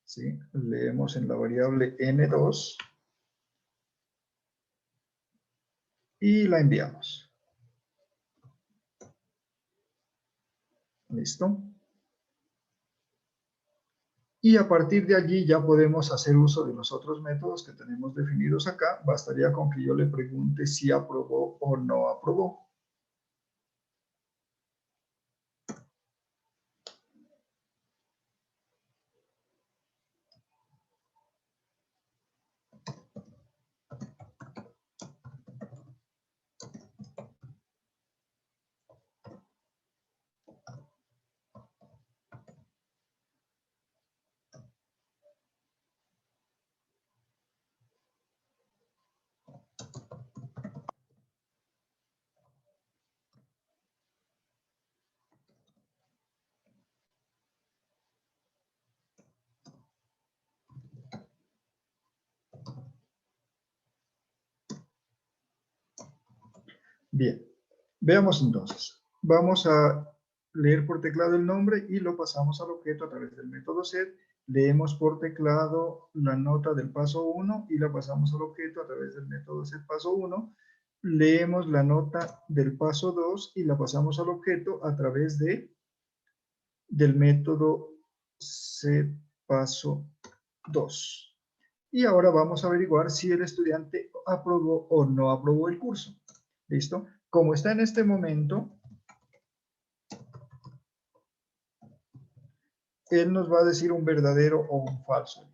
S2: ¿Sí? Leemos en la variable n2 y la enviamos. ¿Listo? Y a partir de allí ya podemos hacer uso de los otros métodos que tenemos definidos acá. Bastaría con que yo le pregunte si aprobó o no aprobó. Bien, veamos entonces. Vamos a leer por teclado el nombre y lo pasamos al objeto a través del método set. Leemos por teclado la nota del paso 1 y la pasamos al objeto a través del método set paso 1. Leemos la nota del paso 2 y la pasamos al objeto a través del método set paso 2. Y ahora vamos a averiguar si el estudiante aprobó o no aprobó el curso. ¿Listo? Como está en este momento, él nos va a decir un verdadero o un falso.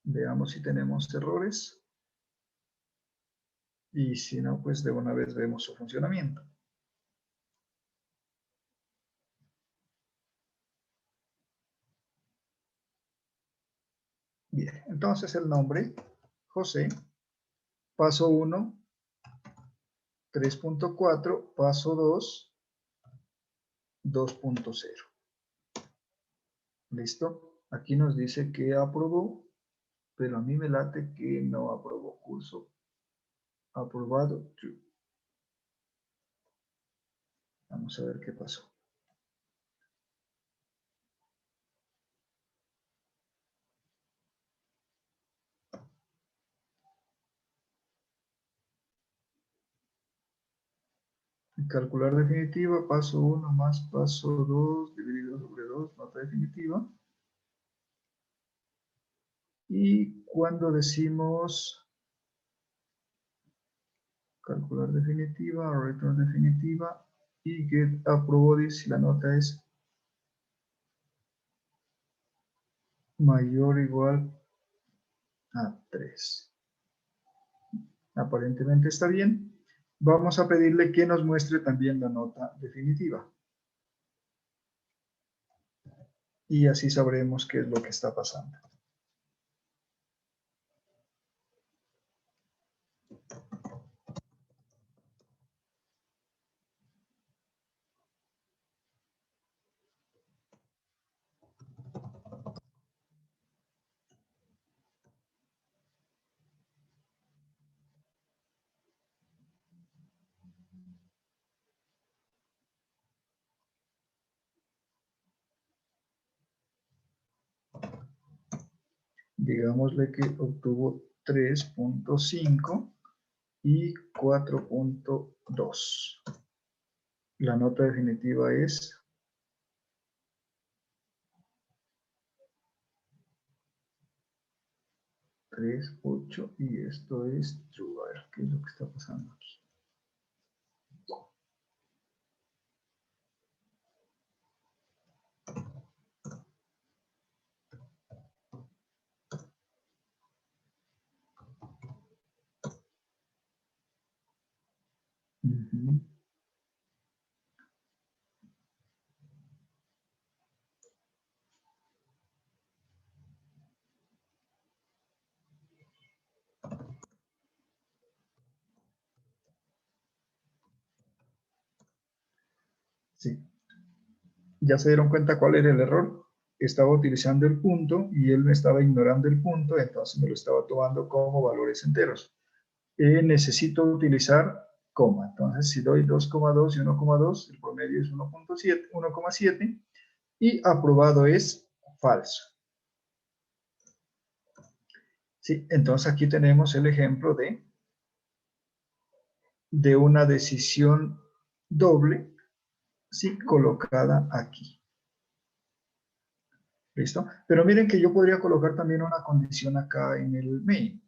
S2: Veamos si tenemos errores. Y si no, pues de una vez vemos su funcionamiento. Bien, entonces el nombre, José, paso 1, 3.4, paso 2, 2.0. ¿Listo? Aquí nos dice que aprobó, pero a mí me late que no aprobó curso. Aprobado, true. Vamos a ver qué pasó. Calcular definitiva, paso 1 más paso 2 dividido sobre 2, nota definitiva. Y cuando decimos calcular definitiva, return definitiva y get aprobó, si la nota es mayor o igual a 3. Aparentemente está bien. Vamos a pedirle que nos muestre también la nota definitiva. Y así sabremos qué es lo que está pasando. Digámosle que obtuvo 3.5 y 4.2. La nota definitiva es 3.8 y esto es true. A ver, ¿qué es lo que está pasando aquí? Ujú. Sí. ¿Ya se dieron cuenta cuál era el error? Estaba utilizando el punto y él me estaba ignorando el punto, entonces me lo estaba tomando como valores enteros. Necesito utilizar coma. Entonces, si doy 2,2 y 1,2, el promedio es 1.7, 1,7 y aprobado es falso. Sí, entonces aquí tenemos el ejemplo de una decisión doble, sí, colocada aquí. ¿Listo? Pero miren que yo podría colocar también una condición acá en el main.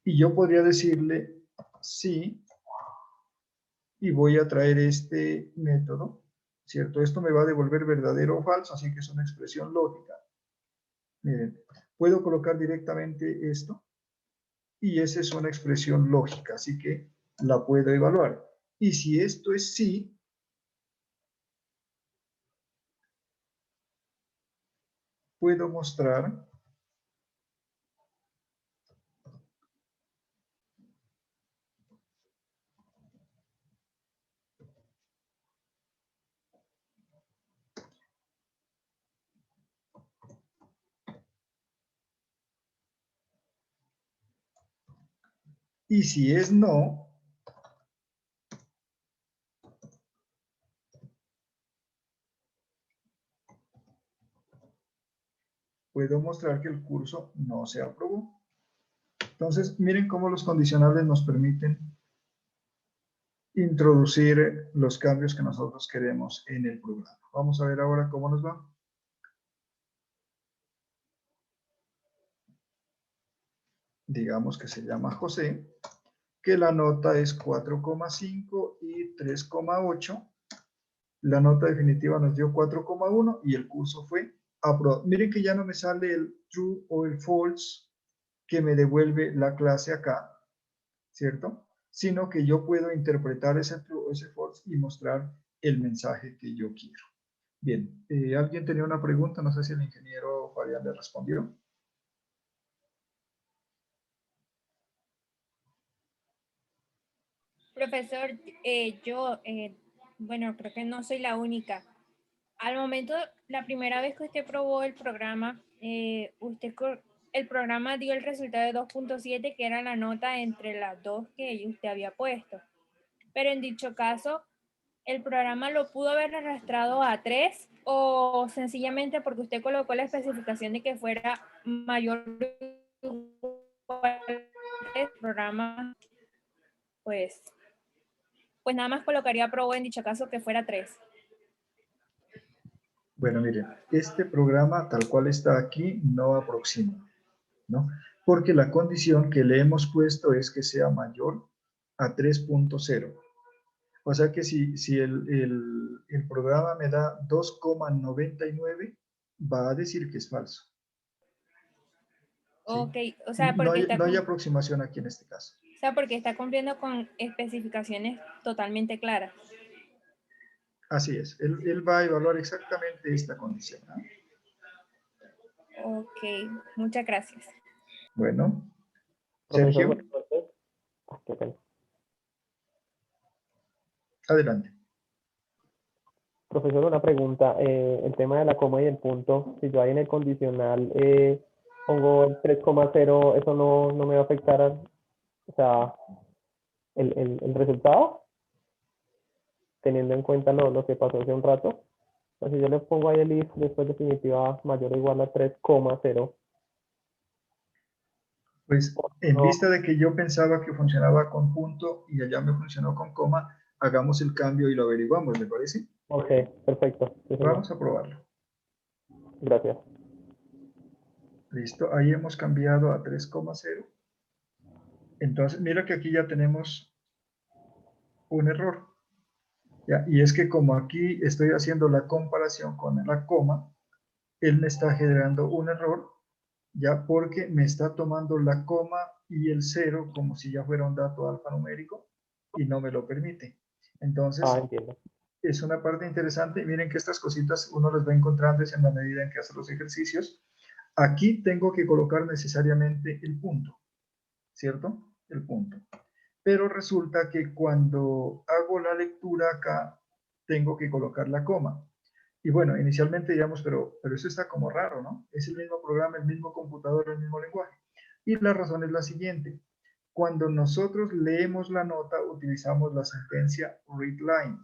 S2: Y yo podría decirle sí, y voy a traer este método, ¿cierto? Esto me va a devolver verdadero o falso, así que es una expresión lógica. Miren, puedo colocar directamente esto, y esa es una expresión lógica, así que la puedo evaluar. Y si esto es sí, puedo mostrar Y si es no, puedo mostrar que el curso no se aprobó. Entonces, miren cómo los condicionales nos permiten introducir los cambios que nosotros queremos en el programa. Vamos a ver ahora cómo nos va. Digamos que se llama José, que la nota es 4,5 y 3,8. La nota definitiva nos dio 4,1 y el curso fue aprobado. Miren que ya no me sale el true o el false que me devuelve la clase acá, ¿cierto? Sino que yo puedo interpretar ese true o ese false y mostrar el mensaje que yo quiero. Bien, ¿alguien tenía una pregunta? No sé si el ingeniero Fabián le respondió.
S15: Profesor, bueno, creo que no soy la única. Al momento, la primera vez que usted probó el programa, el programa dio el resultado de 2,7, que era la nota entre las dos que usted había puesto. Pero en dicho caso, ¿el programa lo pudo haber arrastrado a 3 o sencillamente porque usted colocó la especificación de que fuera mayor el programa, pues nada más colocaría probó en dicho caso que fuera 3?
S2: Bueno, miren, este programa tal cual está aquí no aproxima, ¿no? Porque la condición que le hemos puesto es que sea mayor a 3,0. O sea que si el programa me da 2,99, va a decir que es falso.
S15: Ok, o sea,
S2: No
S15: porque
S2: hay aproximación aquí en este caso.
S15: o sea, porque está cumpliendo con especificaciones totalmente claras.
S2: Así es, él va a evaluar exactamente esta condición, ¿no?
S15: Ok, muchas gracias.
S2: Bueno,
S16: Profesor,
S2: Sergio,
S16: buenas noches. Qué pena.
S2: adelante.
S16: Profesor, una pregunta. El tema de la coma y el punto, si yo ahí en el condicional pongo el 3,0, ¿eso no me va a afectar o sea, el resultado? Teniendo en cuenta lo que pasó hace un rato. O sea, si yo le pongo ahí el if después definitiva mayor o igual a 3,0.
S2: Pues en
S16: No.
S2: vista de que yo pensaba que funcionaba con punto y allá me funcionó con coma, hagamos el cambio y lo averiguamos, ¿le parece?
S16: Ok, perfecto. Sí, señor.
S2: Vamos a probarlo.
S16: Gracias.
S2: Listo, ahí hemos cambiado a 3,0. Entonces, mira que aquí ya tenemos un error. ¿Ya? Y es que como aquí estoy haciendo la comparación con la coma, él me está generando un error, ya porque me está tomando la coma y el 0 como si ya fuera un dato alfanumérico y no me lo permite. Entonces,
S16: Entiendo.
S2: es una parte interesante. Miren que estas cositas uno las va encontrando en la medida en que hace los ejercicios. Aquí tengo que colocar necesariamente el punto, ¿cierto? El punto. Pero resulta que cuando hago la lectura acá, tengo que colocar la coma. Y bueno, inicialmente digamos, pero eso está como raro, ¿no? Es el mismo programa, el mismo computador, el mismo lenguaje. Y la razón es la siguiente. Cuando nosotros leemos la nota, utilizamos la sentencia readline.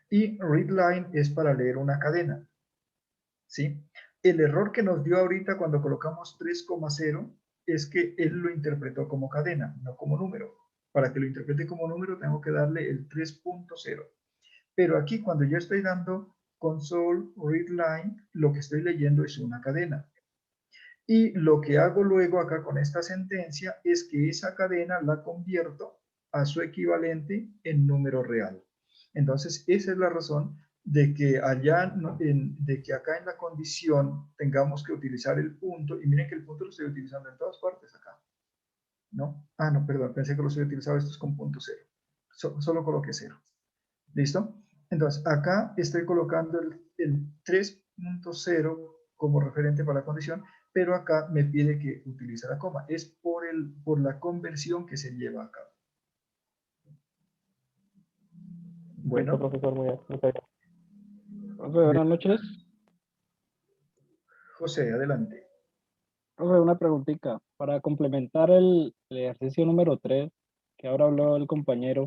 S2: Y readline es para leer una cadena, ¿sí? El error que nos dio ahorita cuando colocamos 3,0 es que él lo interpretó como cadena, no como número. Para que lo interprete como número tengo que darle el 3,0. Pero aquí cuando yo estoy dando console readline, lo que estoy leyendo es una cadena. Y lo que hago luego acá con esta sentencia es que esa cadena la convierto a su equivalente en número real. Entonces, esa es la razón de que de que acá en la condición tengamos que utilizar el punto, y miren que el punto lo estoy utilizando en todas partes acá, ¿no? Ah, no, perdón, pensé que lo estoy utilizando, esto es con punto 0. Solo coloqué 0. ¿Listo? Entonces, acá estoy colocando el 3,0 como referente para la condición, pero acá me pide que utilice la coma. Es por la conversión que se lleva a cabo. Bueno.
S16: Listo, profesor, muy bien. Muchas gracias.
S17: Buenas noches.
S2: José, adelante.
S17: Profe, una preguntita. Para complementar el ejercicio número 3, que ahora habló el compañero,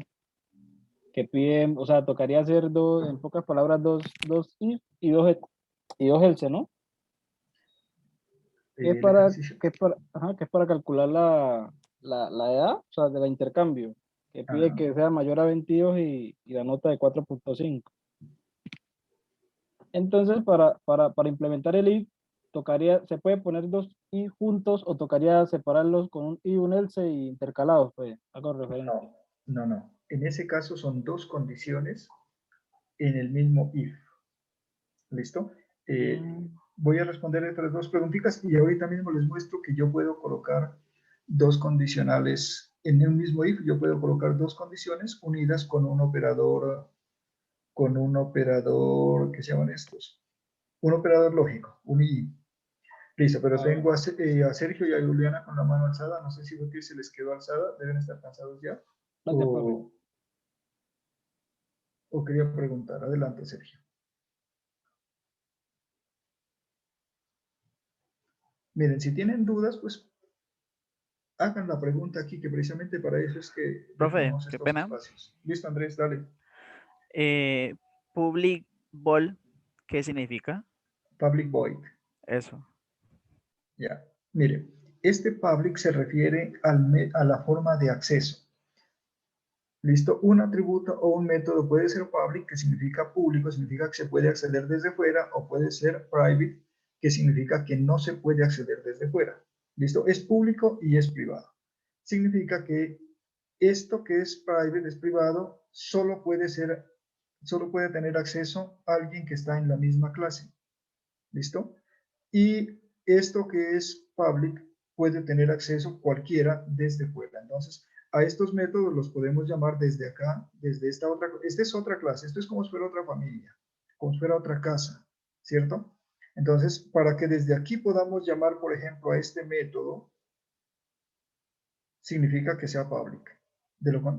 S17: que pide, o sea, tocaría hacer dos, en pocas palabras, dos if y dos else, ¿no? Que es
S2: El
S17: para,
S2: ejercicio.
S17: ajá, que es para calcular la edad, o sea, de la intercambio, que pide
S2: Ajá.
S17: que sea mayor a 22 y la nota de 4.5. Entonces, para implementar el if, tocaría, se puede poner dos if juntos o tocaría separarlos con un if y un else y intercalados, pues, hago referencia.
S2: No. En ese caso son dos condiciones en el mismo if. ¿Listo? Voy a responder estas dos preguntitas y ahorita mismo les muestro que yo puedo colocar dos condicionales en un mismo if. Yo puedo colocar dos condiciones unidas con un operador, ¿qué se llaman estos? Un operador lógico, un i. Listo, pero tengo a Sergio y a Juliana con la mano alzada. No sé si se les quedó alzada, deben estar cansados ya. O quería preguntar. Adelante, Sergio. Miren, si tienen dudas, pues hagan la pregunta aquí, que precisamente para eso es que
S4: Profe,
S2: dejamos
S4: qué
S2: estos
S4: pena.
S2: espacios. Listo, Andrés, dale.
S4: Public void, ¿qué significa?
S2: Public void.
S4: Eso.
S2: Ya. Mire, este public se refiere a la forma de acceso. ¿Listo? Un atributo o un método puede ser public, que significa público, significa que se puede acceder desde fuera, o puede ser private, que significa que no se puede acceder desde fuera. ¿Listo? Es público y es privado. Significa que esto que es private, es privado, solo puede tener acceso a alguien que está en la misma clase. ¿Listo? Y esto que es public puede tener acceso cualquiera desde fuera. Entonces, a estos métodos los podemos llamar desde acá, desde esta es otra clase, esto es como si fuera otra familia, como si fuera otra casa, ¿cierto? Entonces, para que desde aquí podamos llamar, por ejemplo, a este método, significa que sea public.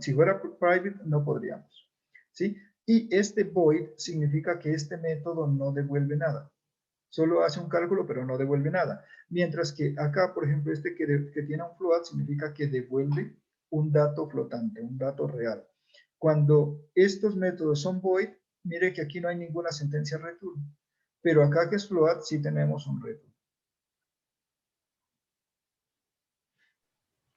S2: Si fuera private, no podríamos, ¿sí? Y este void significa que este método no devuelve nada. Solo hace un cálculo, pero no devuelve nada. Mientras que acá, por ejemplo, este que tiene un float significa que devuelve un dato flotante, un dato real. Cuando estos métodos son void, mire que aquí no hay ninguna sentencia return. Pero acá que es float, sí tenemos un return.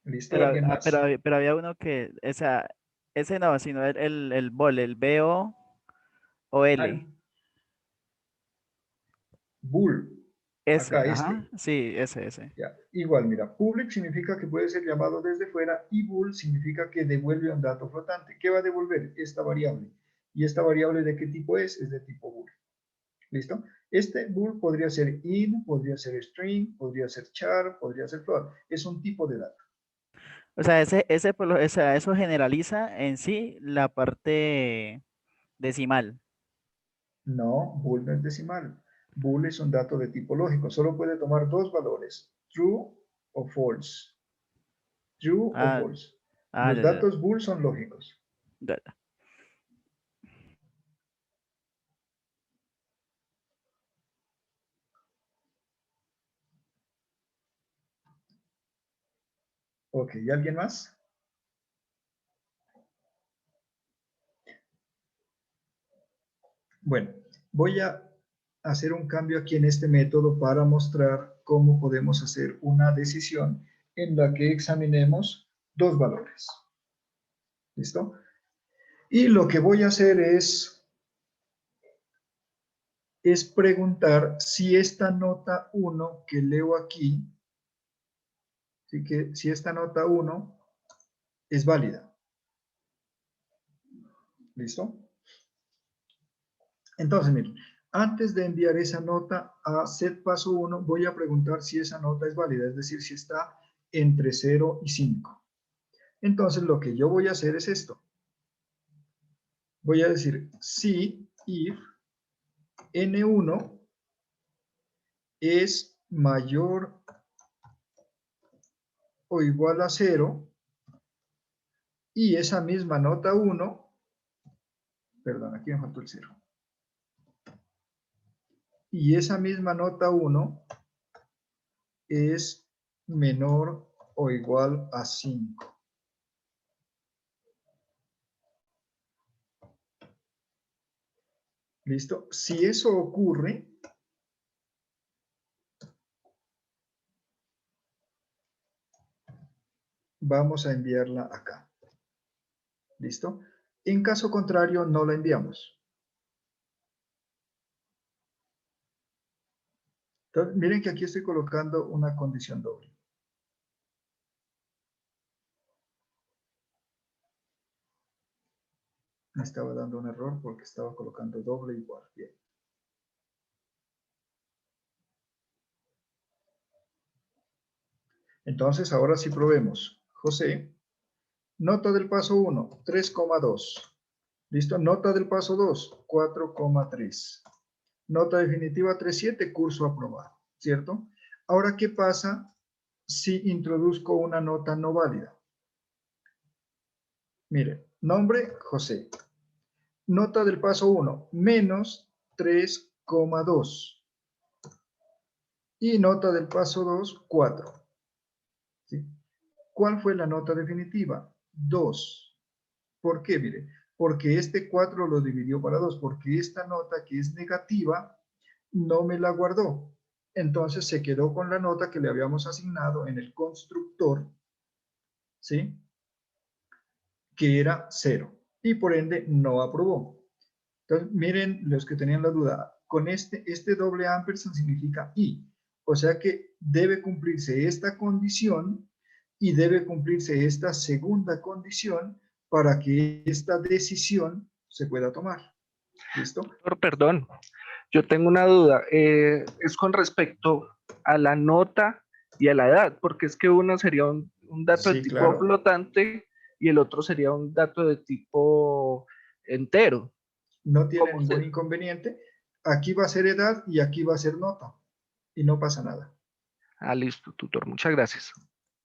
S2: ¿Listo? ¿Alguien más?
S4: Pero había uno que, ese no, sino el bol, el BO o L.
S2: Bull.
S4: Ese,
S2: Acá
S4: ajá, sí, ese.
S2: Ya. Igual, mira, public significa que puede ser llamado desde fuera y bool significa que devuelve un dato flotante. ¿Qué va a devolver? Esta variable. ¿Y esta variable de qué tipo es? Es de tipo bool. ¿Listo? Este bool podría ser int, podría ser string, podría ser char, podría ser float. Es un tipo de dato.
S4: O sea, eso generaliza en sí la parte decimal.
S2: No, bool no es decimal. Bool es un dato de tipo lógico. Solo puede tomar dos valores, true o false. True o false. Los datos bool son lógicos.
S4: Ya.
S2: Ok, ¿y alguien más? Bueno, voy a hacer un cambio aquí en este método para mostrar cómo podemos hacer una decisión en la que examinemos dos valores. ¿Listo? Y lo que voy a hacer es preguntar si esta nota 1 que leo aquí, si esta nota 1 es válida. ¿Listo? Entonces, miren, antes de enviar esa nota a set paso 1, voy a preguntar si esa nota es válida, es decir, si está entre 0 y 5. Entonces, lo que yo voy a hacer es esto. Voy a decir si if n1 es mayor o igual a 0 y esa misma nota 1, perdón, aquí me faltó el 0. Y esa misma nota 1 es menor o igual a 5. ¿Listo? Si eso ocurre, vamos a enviarla acá. ¿Listo? En caso contrario, no la enviamos. Entonces, miren que aquí estoy colocando una condición doble. Me estaba dando un error porque estaba colocando doble igual. Bien. Entonces, ahora sí probemos. José, nota del paso 1, 3,2. ¿Listo? Nota del paso 2, 4,3. Nota definitiva 3,7, curso aprobado. ¿Cierto? Ahora, ¿qué pasa si introduzco una nota no válida? Mire, nombre, José. Nota del paso 1, menos 3,2. Y nota del paso 2, 4. ¿Sí? ¿Cuál fue la nota definitiva? 2. ¿Por qué? Mire, porque este 4 lo dividió para 2, porque esta nota que es negativa no me la guardó. Entonces se quedó con la nota que le habíamos asignado en el constructor, ¿sí? Que era 0. Y por ende no aprobó. Entonces, miren los que tenían la duda. Con este doble ampersand significa y. O sea que debe cumplirse esta condición y debe cumplirse esta segunda condición para que esta decisión se pueda tomar. ¿Listo?
S18: Doctor, perdón, yo tengo una duda. Es con respecto a la nota y a la edad, porque es que uno sería un dato de
S2: Sí,
S18: tipo
S2: claro.
S18: flotante y el otro sería un dato de tipo entero.
S2: No tiene
S18: ¿Cómo
S2: ningún
S18: se-
S2: inconveniente. Aquí va a ser edad y aquí va a ser nota. Y no pasa nada.
S18: Ah, listo, tutor, muchas gracias.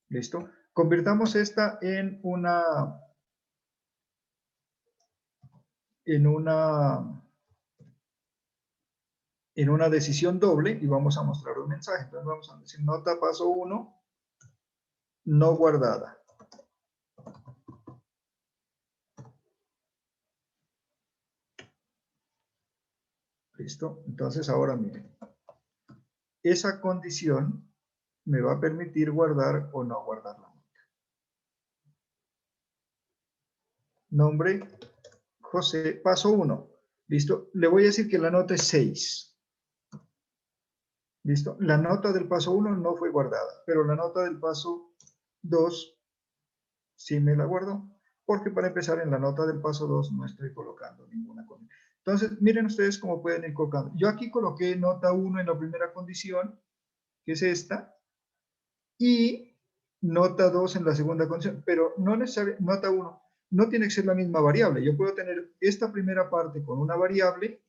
S2: ¿Listo? Convirtamos esta en una decisión doble y vamos a mostrar un mensaje. Entonces vamos a decir nota paso 1, no guardada. ¿Listo? Entonces ahora miren. Esa condición me va a permitir guardar o no guardar la nota. Nombre, José, paso 1. ¿Listo? Le voy a decir que la nota es 6. ¿Listo? La nota del paso 1 no fue guardada, pero la nota del paso 2 sí me la guardó, porque para empezar en la nota del paso 2 no estoy colocando ninguna condición. Entonces, miren ustedes cómo pueden ir colocando. Yo aquí coloqué nota 1 en la primera condición, que es esta, y nota 2 en la segunda condición, pero no necesariamente, nota 1, no tiene que ser la misma variable. Yo puedo tener esta primera parte con una variable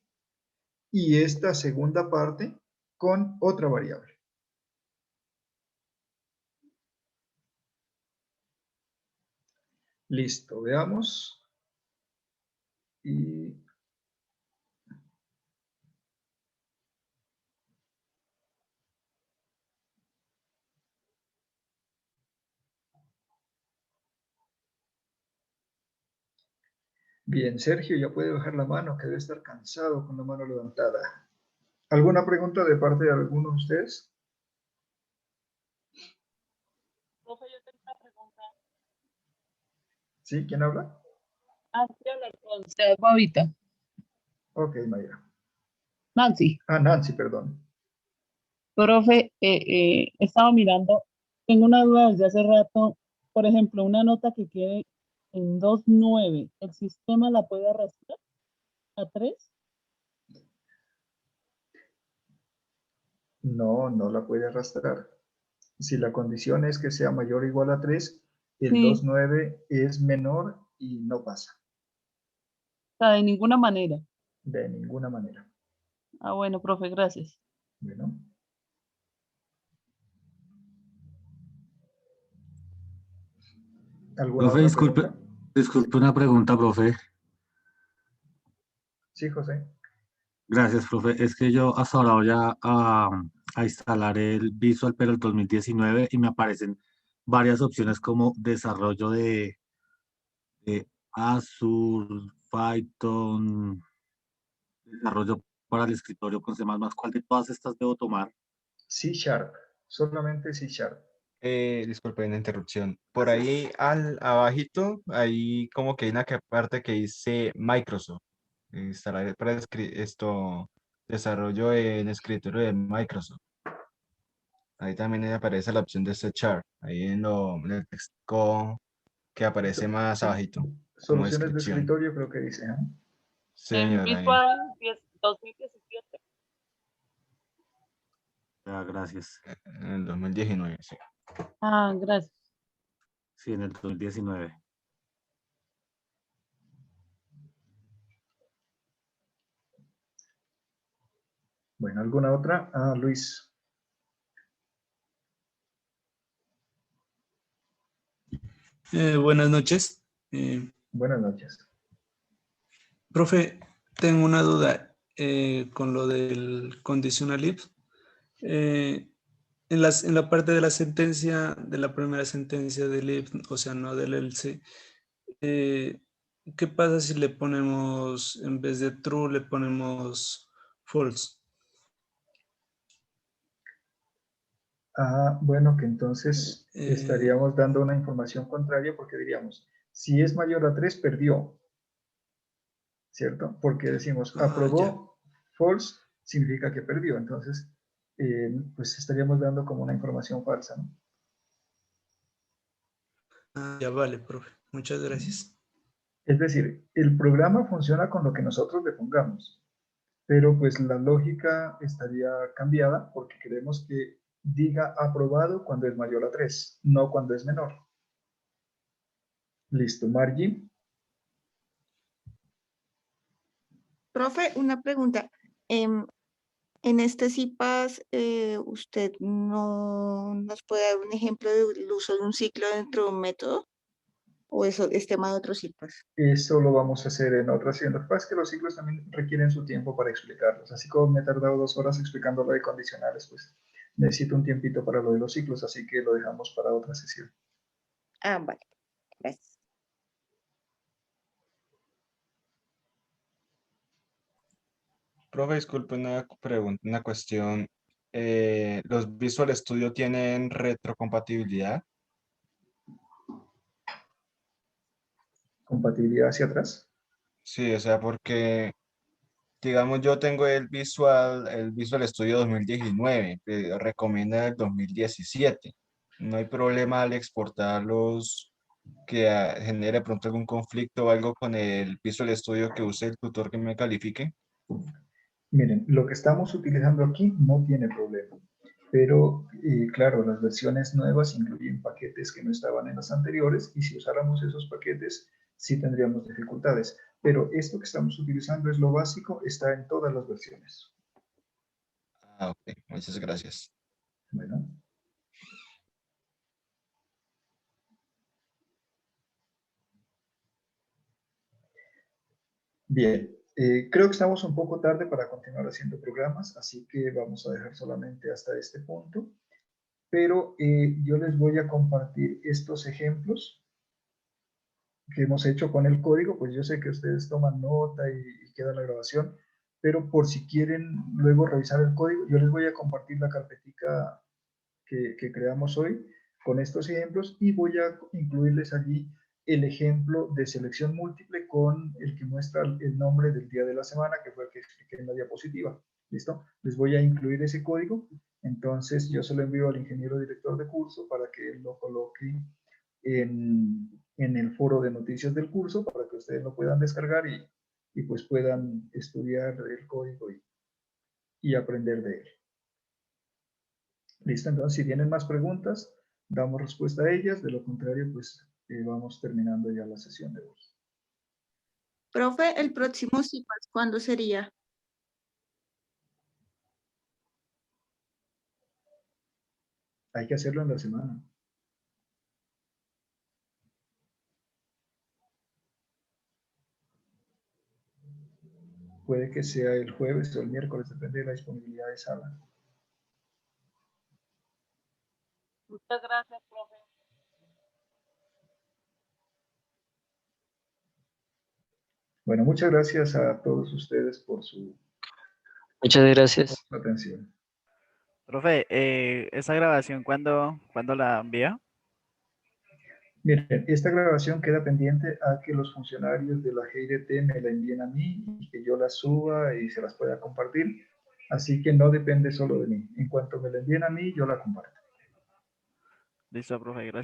S2: y esta segunda parte con otra variable. Listo, veamos. Y bien, Sergio ya puede bajar la mano, que debe estar cansado con la mano levantada. ¿Alguna pregunta de parte de alguno de ustedes?
S19: Profe, yo tengo una pregunta.
S2: ¿Sí? ¿Quién habla?
S19: Antes de hablar con usted, Babita.
S2: Ok, Mayra.
S19: Nancy.
S2: Ah, Nancy, perdón.
S19: Profe, he estado mirando, tengo una duda desde hace rato. Por ejemplo, una nota que quede en 2,9, ¿el sistema la puede arrastrar a 3?
S2: No, no la puede arrastrar. Si la condición es que sea mayor o igual a 3, el
S19: Sí,
S2: 2,9 es menor y no pasa.
S19: o sea, de ninguna manera.
S2: De ninguna manera.
S19: Ah, bueno, profe, gracias.
S2: Bueno. ¿Alguna
S20: Profe,
S2: otra
S20: disculpe,
S2: pregunta?
S20: disculpe una pregunta, profe.
S2: Sí, José.
S3: Gracias, profe. Es que yo hasta ahora voy a instalar el Visual, pero el 2019 y me aparecen varias opciones como desarrollo de Azure, Python, desarrollo para el escritorio con C++. ¿Cuál de todas estas debo tomar?
S2: C Sharp, solamente C Sharp.
S12: Disculpe la interrupción. Por ahí abajito, ahí como que hay una parte que dice Microsoft. Instalar para desarrollo en escritorio de Microsoft. Ahí también aparece la opción de C Sharp. Ahí en el texto que aparece más
S2: Sí,
S12: abajito, como
S2: soluciones de
S12: descripción.
S2: escritorio creo que dice, ¿eh?
S12: Sí,
S19: En
S12: señora.
S19: Visual 2017.
S3: Gracias.
S12: En el 2019, sí.
S19: Ah, gracias.
S3: Sí, en el 2019.
S2: Bueno, ¿alguna otra? Ah, Luis.
S20: Buenas noches.
S2: Buenas noches.
S20: Profe, tengo una duda con lo del conditional if. En la parte de la sentencia, de la primera sentencia del if, o sea, no del else, ¿qué pasa si le ponemos, en vez de true, le ponemos false?
S2: Ah, bueno, que entonces estaríamos dando una información contraria porque diríamos, si es mayor a 3, perdió, ¿cierto? Porque decimos, aprobó, false, significa que perdió. Entonces, pues estaríamos dando como una información falsa, ¿no?
S20: Ya vale, profe. Muchas gracias.
S2: Es decir, el programa funciona con lo que nosotros le pongamos, pero pues la lógica estaría cambiada porque queremos que diga aprobado cuando es mayor a 3, no cuando es menor. Listo, Margie.
S6: Profe, una pregunta. En este CIPAS, ¿usted no nos puede dar un ejemplo del uso de un ciclo dentro de un método? ¿O eso es tema de otros CIPAS?
S2: Eso lo vamos a hacer en otra sesión. Lo que pasa es que los ciclos también requieren su tiempo para explicarlos. Así como me he tardado 2 horas explicando lo de condicionales, pues necesito un tiempito para lo de los ciclos, así que lo dejamos para otra sesión.
S6: Ah, vale. Gracias.
S12: Profe, disculpe una pregunta, una cuestión. ¿Los Visual Studio tienen retrocompatibilidad?
S2: ¿Compatibilidad hacia atrás?
S12: Sí, o sea, porque, digamos, yo tengo el Visual Studio 2019, que recomienda el 2017. No hay problema al exportarlos que genere pronto algún conflicto o algo con el Visual Studio que use el tutor que me califique.
S2: Miren, lo que estamos utilizando aquí no tiene problema, pero claro, las versiones nuevas incluyen paquetes que no estaban en las anteriores y si usáramos esos paquetes sí tendríamos dificultades, pero esto que estamos utilizando es lo básico, está en todas las versiones.
S12: Ah, ok, muchas gracias.
S2: Bueno. Bien, creo que estamos un poco tarde para continuar haciendo programas, así que vamos a dejar solamente hasta este punto. Pero yo les voy a compartir estos ejemplos que hemos hecho con el código, pues yo sé que ustedes toman nota y queda la grabación, pero por si quieren luego revisar el código, yo les voy a compartir la carpetica que creamos hoy con estos ejemplos y voy a incluirles allí el ejemplo de selección múltiple con el que muestra el nombre del día de la semana, que fue el que expliqué en la diapositiva. ¿Listo? Les voy a incluir ese código, entonces yo se lo envío al ingeniero director de curso para que él lo coloque en el foro de noticias del curso para que ustedes lo puedan descargar y pues puedan estudiar el código y aprender de él. Listo, entonces si tienen más preguntas, damos respuesta a ellas, de lo contrario, pues vamos terminando ya la sesión de hoy.
S6: Profe, el próximo CIPAS, ¿cuándo sería?
S2: Hay que hacerlo en la semana. Puede que sea el jueves o el miércoles, depende de la disponibilidad de sala.
S19: Muchas gracias, profe.
S2: Bueno, muchas gracias a todos ustedes por su
S9: Muchas gracias.
S2: atención.
S4: Profe, ¿esa grabación cuándo la envía?
S2: Miren, esta grabación queda pendiente a que los funcionarios de la GIDT me la envíen a mí y que yo la suba y se las pueda compartir. Así que no depende solo de mí. En cuanto me la envíen a mí, yo la comparto.
S4: Listo, profe, gracias.